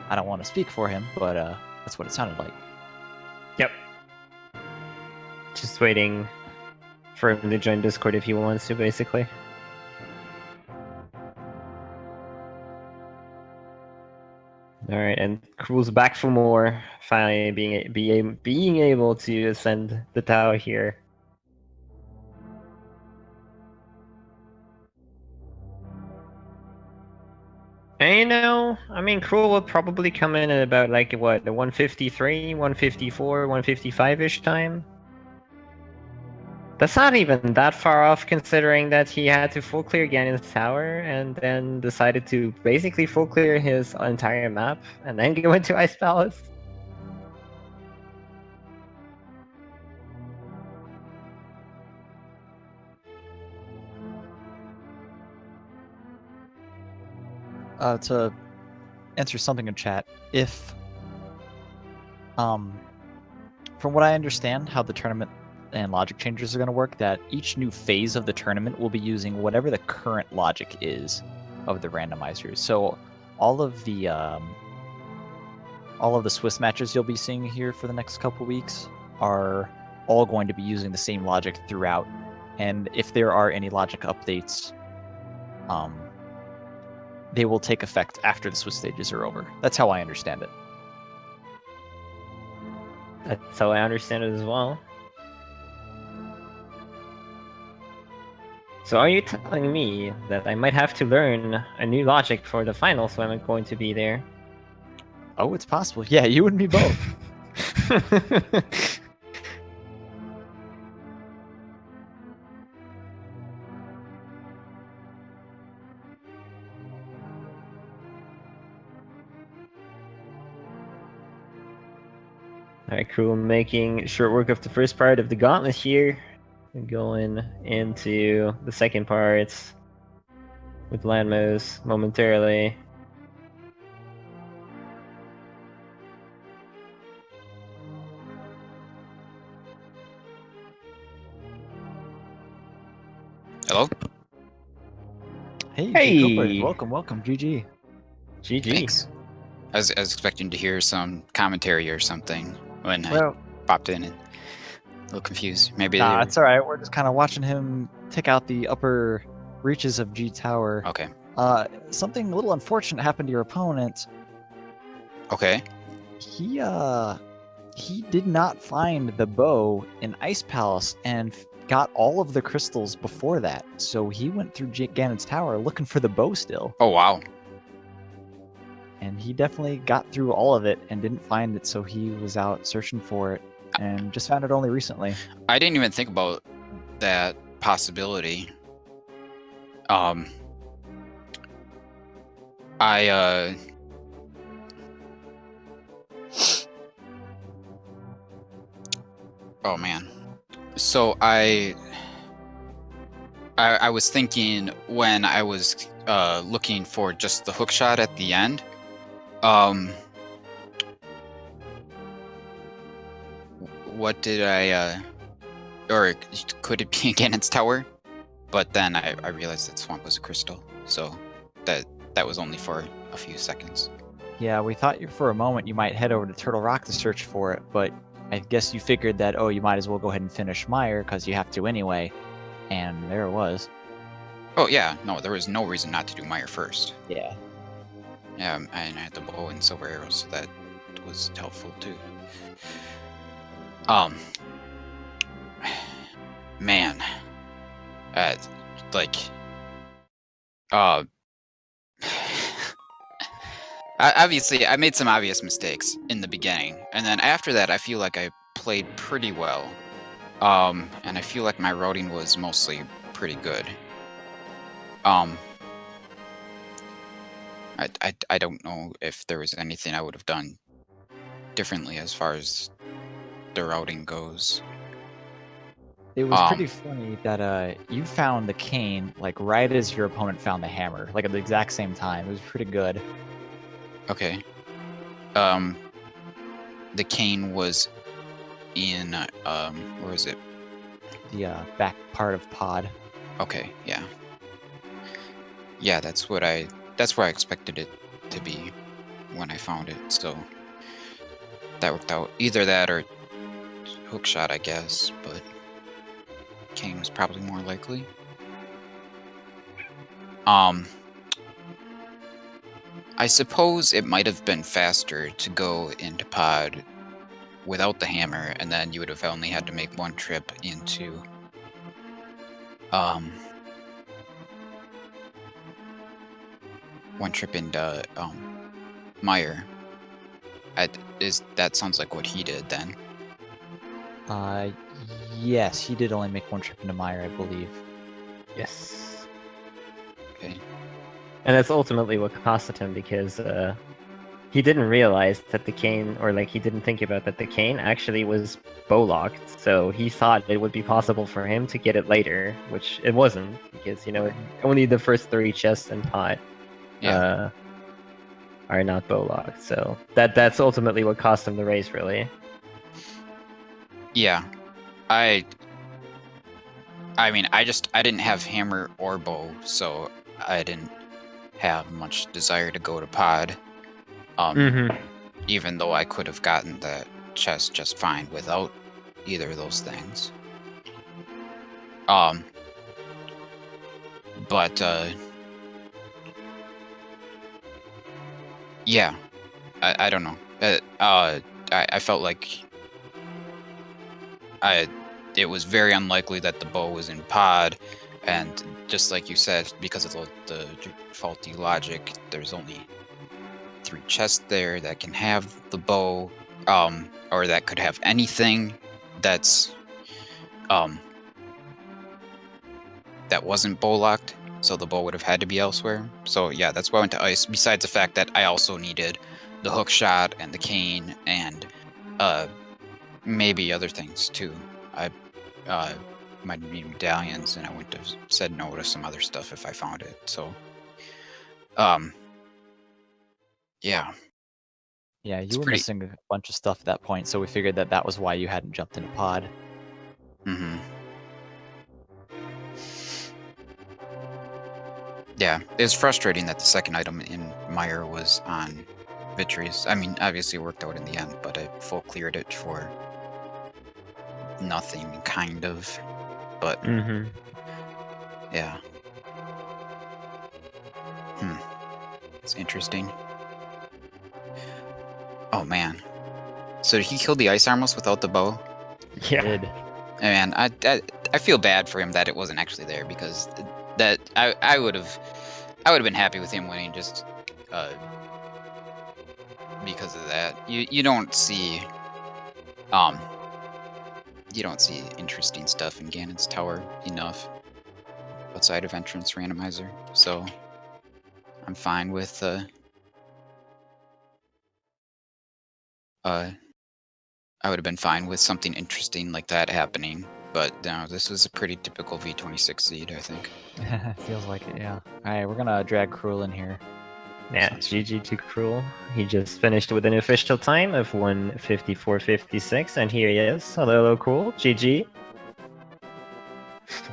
I don't want to speak for him, but that's what it sounded like. Yep. Just waiting for him to join Discord if he wants to, basically. All right, and Crrool's back for more. Finally, being able to ascend the tower here. And you know, I mean, Crrool will probably come in at about like what, the 153, 154, 155-ish time. That's not even that far off, considering that he had to full clear Ganon's tower and then decided to basically full clear his entire map and then go into Ice Palace. To answer something in chat, if from what I understand how the tournament and logic changes are going to work, that each new phase of the tournament will be using whatever the current logic is of the randomizers. So all of the Swiss matches you'll be seeing here for the next couple weeks are all going to be using the same logic throughout. And if there are any logic updates, they will take effect after the Swiss stages are over. That's how I understand it. That's how I understand it as well. So are you telling me that I might have to learn a new logic for the finals when I'm going to be there? Oh, it's possible. Yeah, you and me both. Alright, Crrool making short work of the first part of the gauntlet here. And going into the second parts with Landmos momentarily. Hello? Hey, Hey! jkoper, welcome, GG. GG. Thanks. I was expecting to hear some commentary or something when I popped in and a little confused. Maybe Nah, it's alright. We're just kind of watching him take out the upper reaches of G Tower. Okay. Something a little unfortunate happened to your opponent. Okay. He did not find the bow in Ice Palace and got all of the crystals before that. So he went through Ganon's tower looking for the bow still. Oh, wow. And he definitely got through all of it and didn't find it, so he was out searching for it and just found it only recently. I didn't even think about that possibility. Oh man. So I was thinking when I was looking for just the hook shot at the end. What did I or could it be Ganon's tower? But then I realized that Swamp was a crystal, so that was only for a few seconds. Yeah, we thought for a moment you might head over to Turtle Rock to search for it, but I guess you figured that, oh, you might as well go ahead and finish Mire because you have to anyway. And there it was. Oh yeah, no, there was no reason not to do Mire first. Yeah. Yeah, and I had the bow and silver arrows, so that was helpful too. Man, like, obviously, I made some obvious mistakes in the beginning, and then after that, I feel like I played pretty well. And I feel like my routing was mostly pretty good. I don't know if there was anything I would have done differently as far as the routing goes. It was pretty funny that you found the cane like right as your opponent found the hammer, like at the exact same time. It was pretty good. Okay. The cane was in where is it? The back part of pod. Okay, yeah. Yeah, that's where I expected it to be when I found it, so that worked out. Either that or hook shot, I guess, but cane was probably more likely. I suppose it might have been faster to go into pod without the hammer, and then you would have only had to make one trip into Mire. That sounds like what he did then. Yes, he did only make one trip into Mire, I believe. Yes. Okay. And that's ultimately what costed him, because he didn't realize that the cane, or like he didn't think about that the cane actually was bow locked. So he thought it would be possible for him to get it later, which it wasn't, because only the first 3 chests in pot are not bow locked. So that's ultimately what cost him the race, really. Yeah, I mean, I didn't have hammer or bow, so I didn't have much desire to go to pod. Even though I could have gotten that chest just fine without either of those things. But yeah, I don't know. I felt like it was very unlikely that the bow was in pod, and just like you said, because of the faulty logic, there's only 3 chests there that can have the bow, or that could have anything that's that wasn't bow locked, so the bow would have had to be elsewhere. So yeah, that's why I went to ice, besides the fact that I also needed the hook shot and the cane and maybe other things too. I might need medallions, and I wouldn't have said no to some other stuff if I found it. So yeah. Yeah, you were missing a bunch of stuff at that point, so we figured that was why you hadn't jumped into pod. Yeah, it was frustrating that the second item in Mire was on Vitreous. I mean, obviously it worked out in the end, but I full cleared it for nothing, kind of. But yeah. It's interesting. Oh man. So he killed the Ice Armless without the bow? Yeah. Man, I feel bad for him that it wasn't actually there, because that I would have been happy with him winning just because of that. You don't see interesting stuff in Ganon's tower enough outside of entrance randomizer, so I'm fine with I would have been fine with something interesting like that happening. But no, this was a pretty typical V26 seed, I think. Feels like it, yeah. Alright, we're gonna drag Crrool in here. Yeah, Sounds GG to Crrool. He just finished with an official time of 1:54.56, and here he is. Hello, Crrool. GG.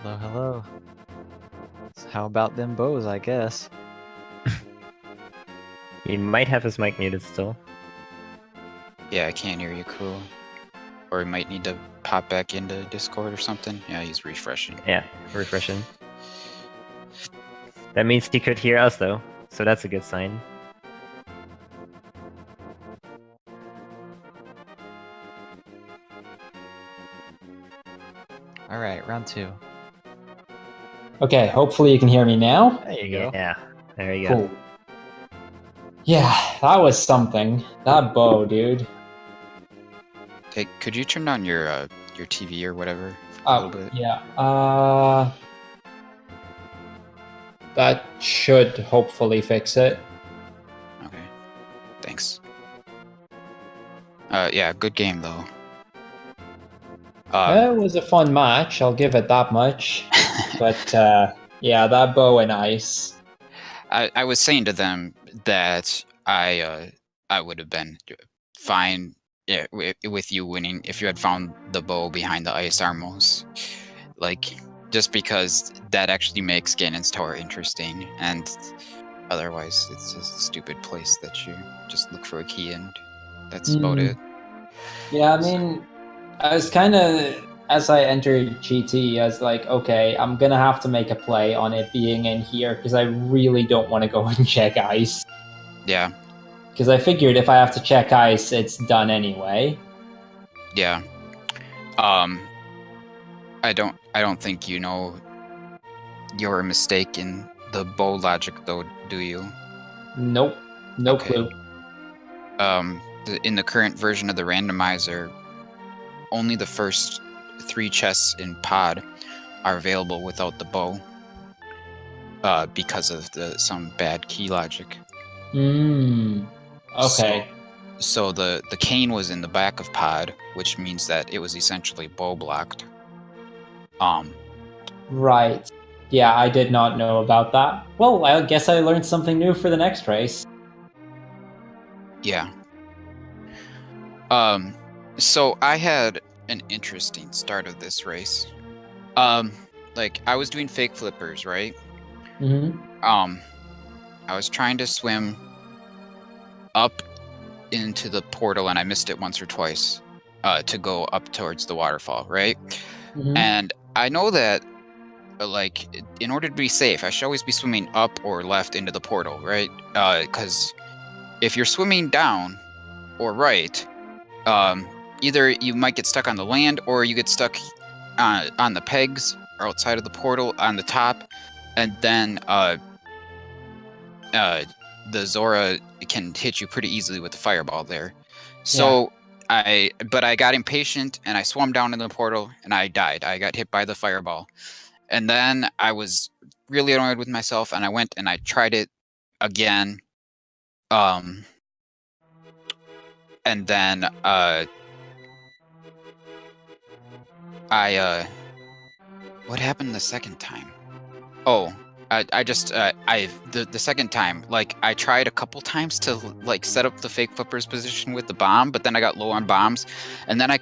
Hello, hello. So how about them bows, I guess? He might have his mic muted still. Yeah, I can't hear you, Crrool. Or he might need to pop back into Discord or something. Yeah, he's refreshing. Yeah, refreshing. That means he could hear us though, so that's a good sign. Alright, round 2. Okay, hopefully you can hear me now. There you go. Yeah, there you go. Cool. Yeah, that was something. That bow, dude. Hey, could you turn on your TV or whatever for a Oh, little bit? yeah. That should hopefully fix it. Okay. Thanks. Yeah, good game though. It was a fun match, I'll give it that much. But yeah, that bow and ice. I was saying to them that I would have been fine, yeah, with you winning if you had found the bow behind the ice armos. Like, just because that actually makes Ganon's Tower interesting, and otherwise it's a stupid place that you just look for a key and that's about it. Yeah, I mean, I was kind of, as I entered GT, I was like, okay, I'm gonna have to make a play on it being in here because I really don't want to go and check ice. Yeah, Because I figured if I have to check ice, it's done anyway. yeah. I don't think you know your mistake in the bow logic though, do you? Nope, no Okay. clue. In the current version of the randomizer, only the first 3 chests in pod are available without the bow, because of some bad key logic. Okay. So the cane was in the back of pod, which means that it was essentially bow blocked. Right. Yeah, I did not know about that. Well, I guess I learned something new for the next race. Yeah. So I had an interesting start of this race. Like I was doing fake flippers, right? Mm-hmm. I was trying to swim up into the portal and I missed it once or twice, to go up towards the waterfall, right? Mm-hmm. And I know that, like, in order to be safe, I should always be swimming up or left into the portal, right? Because if you're swimming down or right, either you might get stuck on the land or you get stuck on the pegs or outside of the portal on the top, and then the Zora can hit you pretty easily with the fireball there. So I got impatient and I swam down in the portal and I died. I got hit by the fireball. And then I was really annoyed with myself and I went and I tried it again. And then what happened the second time? Oh, the second time, like I tried a couple times to like set up the fake flippers position with the bomb, but then I got low on bombs, and then I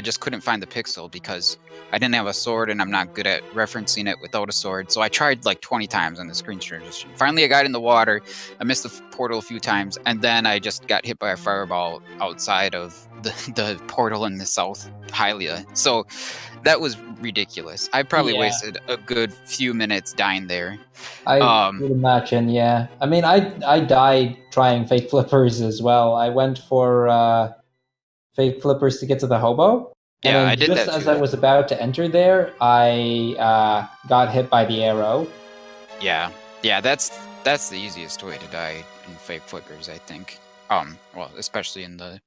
just couldn't find the pixel because I didn't have a sword and I'm not good at referencing it without a sword. So I tried like 20 times on the screen transition. Finally, I got in the water. I missed the portal a few times, and then I just got hit by a fireball outside of the portal in the South Hylia. So that was ridiculous. I probably wasted a good few minutes dying there. I would imagine, yeah. I mean, I died trying fake flippers as well. I went for fake flippers to get to the hobo. And Yeah, then I did just that as too. I was about to enter there, I got hit by the arrow. Yeah, that's the easiest way to die in fake flippers, I think. Well, especially in the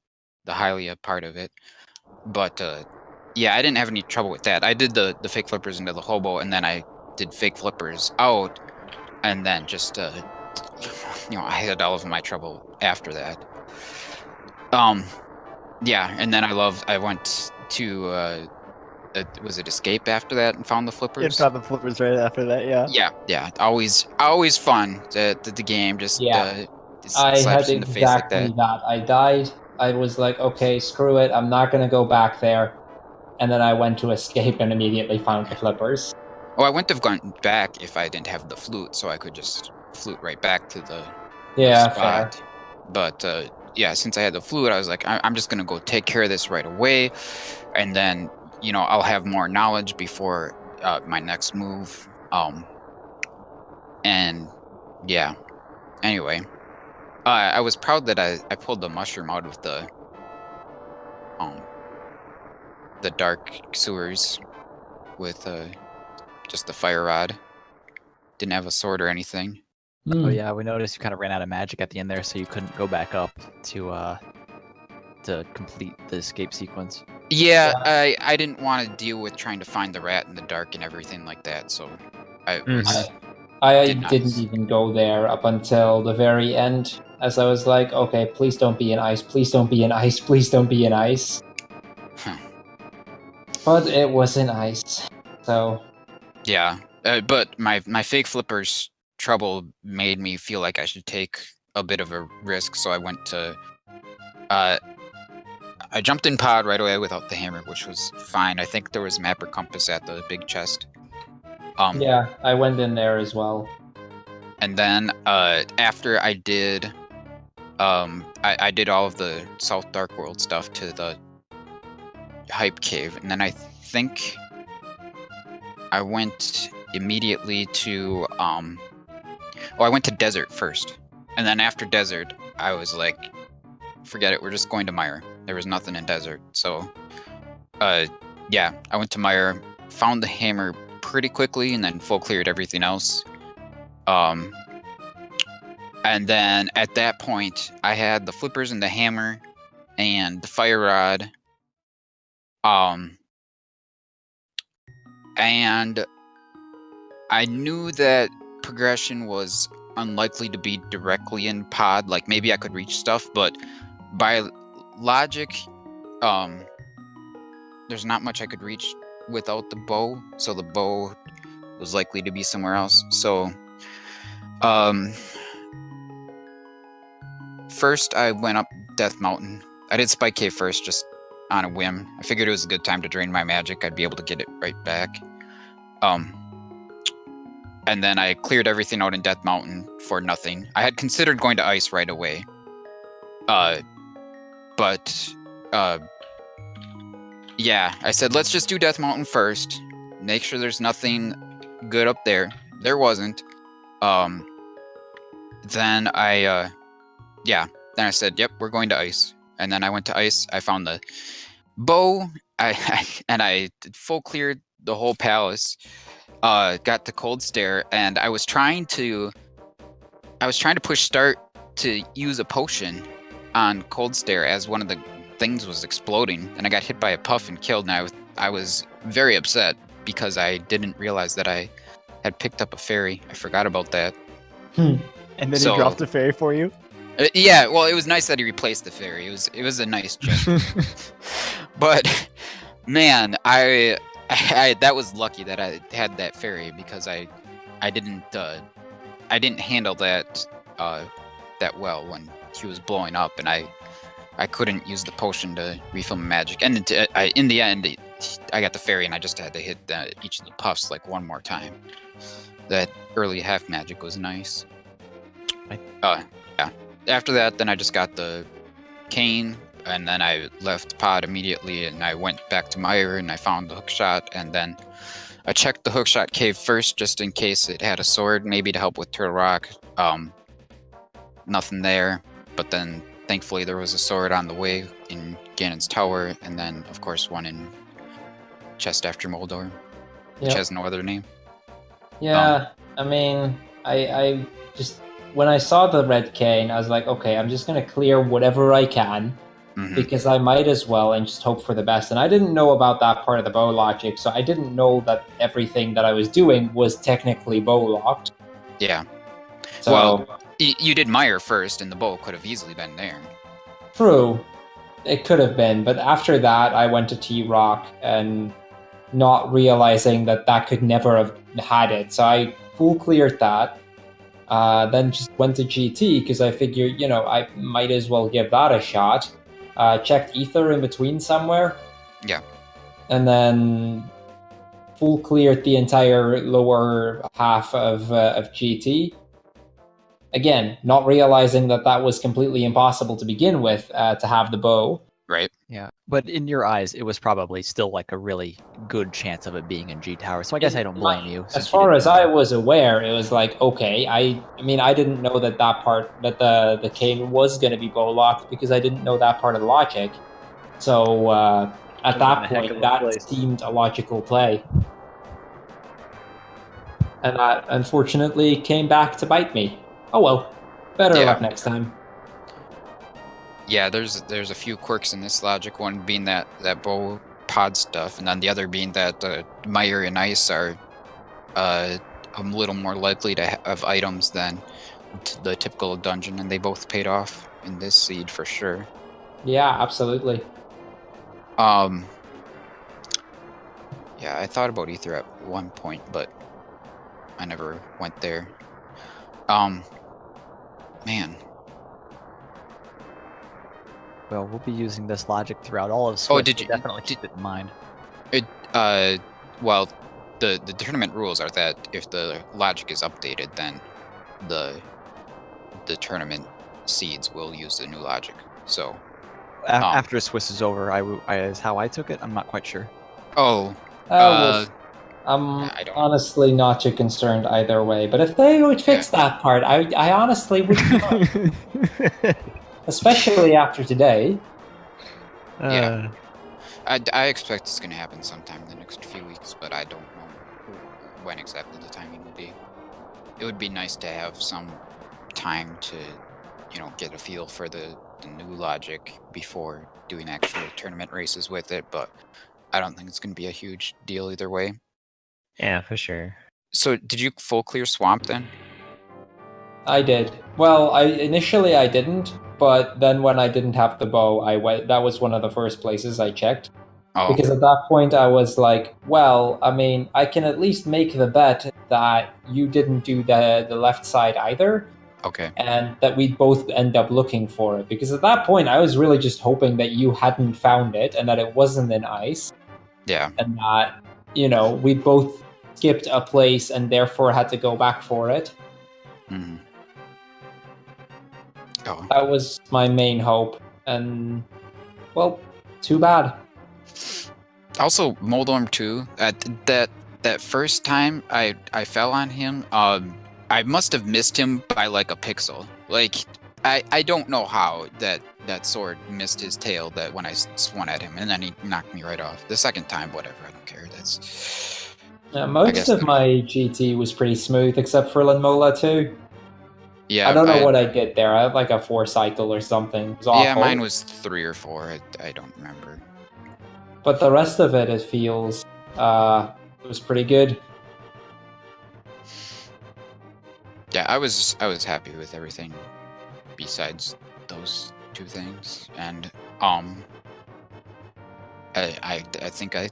Hylia part of it. But yeah, I didn't have any trouble with that. I did the fake flippers into the hobo, and then I did fake flippers out, and then just I had all of my trouble after that. Yeah, and then I went to was it Escape after that and found the It flippers? found the flippers right after that, yeah. Yeah. Always fun. The game just Yeah. I slaps had you in the face like exactly that. that. I died. I was like, okay, screw it. I'm not gonna go back there. And then I went to escape and immediately found the flippers. Oh, I wouldn't have gone back if I didn't have the flute, so I could just flute right back to the Yeah, spot. fair. But yeah, since I had the flute, I was like, I'm just gonna go take care of this right away, and then I'll have more knowledge before my next move. And yeah. Anyway, I was proud that I pulled the mushroom out of the dark sewers with just the fire rod. Didn't have a sword or anything. Oh yeah, we noticed you kind of ran out of magic at the end there, so you couldn't go back up to complete the escape sequence. Yeah, I didn't want to deal with trying to find the rat in the dark and everything like that, so I didn't even go there up until the very end, as I was like, okay, please don't be in ice, please don't be in ice, please don't be in ice. Huh. But it was in ice, so... Yeah, but my fake flippers trouble made me feel like I should take a bit of a risk, so I went to... I jumped in pod right away without the hammer, which was fine. I think there was map or compass at the big chest. Yeah, I went in there as well. And then after I did... I did all of the South Dark World stuff to the Hype Cave, and then I think I went immediately to I went to Desert first, and then after Desert I was like, forget it, we're just going to Mire. There was nothing in Desert, so yeah, I went to Mire, found the hammer pretty quickly, and then full cleared everything else. And then at that point I had the flippers and the hammer and the fire rod. And I knew that progression was unlikely to be directly in pod. Like, maybe I could reach stuff, but by logic, there's not much I could reach without the bow. So the bow was likely to be somewhere else. So, first I went up Death Mountain. I did Spike Cave first, just on a whim. I figured it was a good time to drain my magic. I'd be able to get it right back. And then I cleared everything out in Death Mountain for nothing. I had considered going to Ice right away. But yeah, I said, let's just do Death Mountain first. Make sure there's nothing good up there. There wasn't. Then I said, yep, we're going to Ice. And then I went to Ice. I found the bow. I full cleared the whole palace. Got the Cold Stare, and I was trying to push start to use a potion on Cold Stare as one of the things was exploding, and I got hit by a puff and killed. And I was very upset because I didn't realize that I had picked up a fairy. I forgot about that. And then he dropped a fairy for you? Yeah, well, it was nice that he replaced the fairy. It was a nice gesture. But man, I that was lucky that I had that fairy, because I didn't handle that that well when he was blowing up, and I couldn't use the potion to refill my magic. And in the end, I got the fairy, and I just had to hit each of the puffs like one more time. That early half magic was nice. Yeah. After that, then I just got the cane, and then I left pod immediately, and I went back to Mire, and I found the hookshot, and then I checked the hookshot cave first, just in case it had a sword, maybe to help with Turtle Rock. Nothing there, but then thankfully there was a sword on the way in Ganon's Tower, and then of course one in Chest After Moldor, which has no other name. Yeah, I mean, I just, when I saw the red cane, I was like, okay, I'm just gonna clear whatever I can, because I might as well, and just hope for the best. And I didn't know about that part of the bow logic, so I didn't know that everything that I was doing was technically bow locked. Yeah. So, well, you did Mire first, and the bow could have easily been there. True. it could have been, but after that, I went to T-Rock and not realizing that that could never have had it. So I full cleared that. Then just went to GT because I figured, I might as well give that a shot. Checked Ether in between somewhere. Yeah. And then full cleared the entire lower half of GT. Again, not realizing that that was completely impossible to begin with to have the bow. Right. Yeah, but in your eyes, it was probably still like a really good chance of it being in G Tower. So I guess I don't blame you. As far as I was aware, it was like, okay, I mean, I didn't know that part, that the cane was going to be bow locked because I didn't know that part of the logic. So at that point, that seemed a logical play. And that unfortunately came back to bite me. Oh well, better luck next time. Yeah, there's a few quirks in this logic. One being that bow pod stuff, and then the other being that Mire and Ice are a little more likely to have items than the typical dungeon, and they both paid off in this seed for sure. Yeah, absolutely. Yeah, I thought about Ether at one point, but I never went there. Man. Well, we'll be using this logic throughout all of Swift. Did you definitely keep it in mind? Well, the tournament rules are that if the logic is updated, then the tournament seeds will use the new logic. So after Swiss is over, is how I took it. I'm not quite sure. Oh. I'm honestly not too concerned either way. But if they would fix that part, I honestly would not. Especially after today. Yeah. I expect it's going to happen sometime in the next few weeks, but I don't know when exactly the timing will be. It would be nice to have some time to, get a feel for the new logic before doing actual tournament races with it, but I don't think it's going to be a huge deal either way. Yeah, for sure. So, did you full clear Swamp then? I did. Well, initially I didn't, but then when I didn't have the bow, that was one of the first places I checked. Oh. Because at that point I was like, well, I mean, I can at least make the bet that you didn't do the left side either. Okay. And that we'd both end up looking for it. Because at that point I was really just hoping that you hadn't found it and that it wasn't in ice. Yeah. And that, we both skipped a place and therefore had to go back for it. Mm-hmm. Oh. That was my main hope, and well, too bad. Also, Moldorm 2, that first time I fell on him, I must have missed him by like a pixel. Like, I don't know how that sword missed his tail that when I swung at him, and then he knocked me right off. The second time, whatever, I don't care. That's most of my GT was pretty smooth, except for Lanmola 2. Yeah, I don't know what I did there. I had like a 4 cycle or something. It was awful. Yeah, mine was 3 or 4. I don't remember. But the rest of it feels it was pretty good. Yeah, I was happy with everything besides those 2 things, and I think I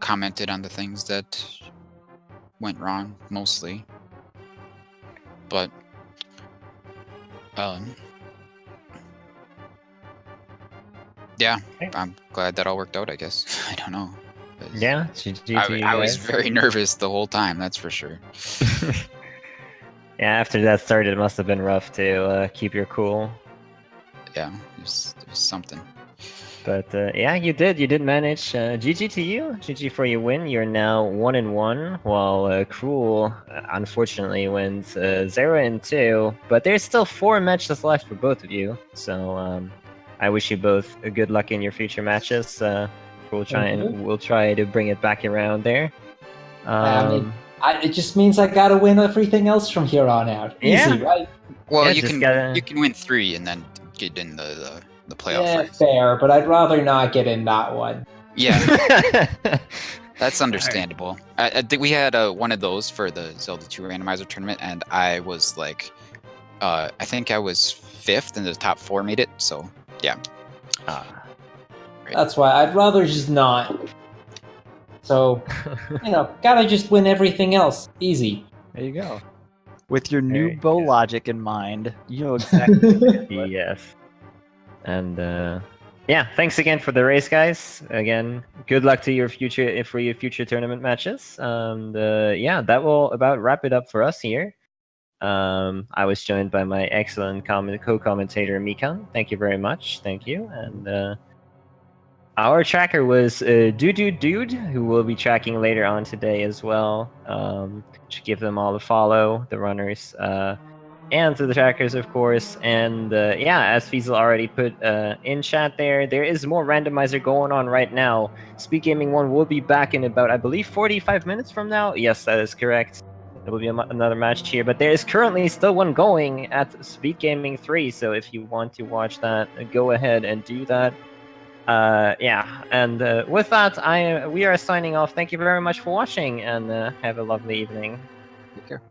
commented on the things that went wrong mostly, but yeah, I'm glad that all worked out, I guess. I don't know. Yeah, I was very nervous the whole time, that's for sure. Yeah, after that started, it must have been rough to keep your cool. Yeah, it was something. But yeah, you did manage. GG to you. GG for your win. You're now 1-1, while Crrool unfortunately went 0-2. But there's still 4 matches left for both of you. So I wish you both good luck in your future matches. We'll try to bring it back around there. I mean, it just means I gotta win everything else from here on out. Easy, right? Well, you can win 3 and then get in the playoff. Yeah, race. fair, but I'd rather not get in that one. Yeah, that's understandable. I think we had one of those for the Zelda 2 randomizer tournament, and I was like, I think I was 5th, and the top 4 made it. So yeah. Ah. That's why I'd rather just not. So, gotta just win everything else. Easy. There you go. With your new Very bow good. logic in mind, you know exactly. Yes. And yeah, thanks again for the race, guys. Again, good luck to your future tournament matches. And yeah, that will about wrap it up for us here. I was joined by my excellent co-commentator Mikan. Thank you very much. Thank you. And our tracker was Dude, who will be tracking later on today as well. Should give them all a follow, the runners. And to the trackers, of course. And yeah, as Fiesel already put in chat there is more randomizer going on right now. Speed Gaming 1 will be back in about, I believe, 45 minutes from now. Yes, that is correct. There will be another match here, but there is currently still one going at Speed Gaming 3. So if you want to watch that, go ahead and do that. Yeah, and with that, we are signing off. Thank you very much for watching, and have a lovely evening. Take care.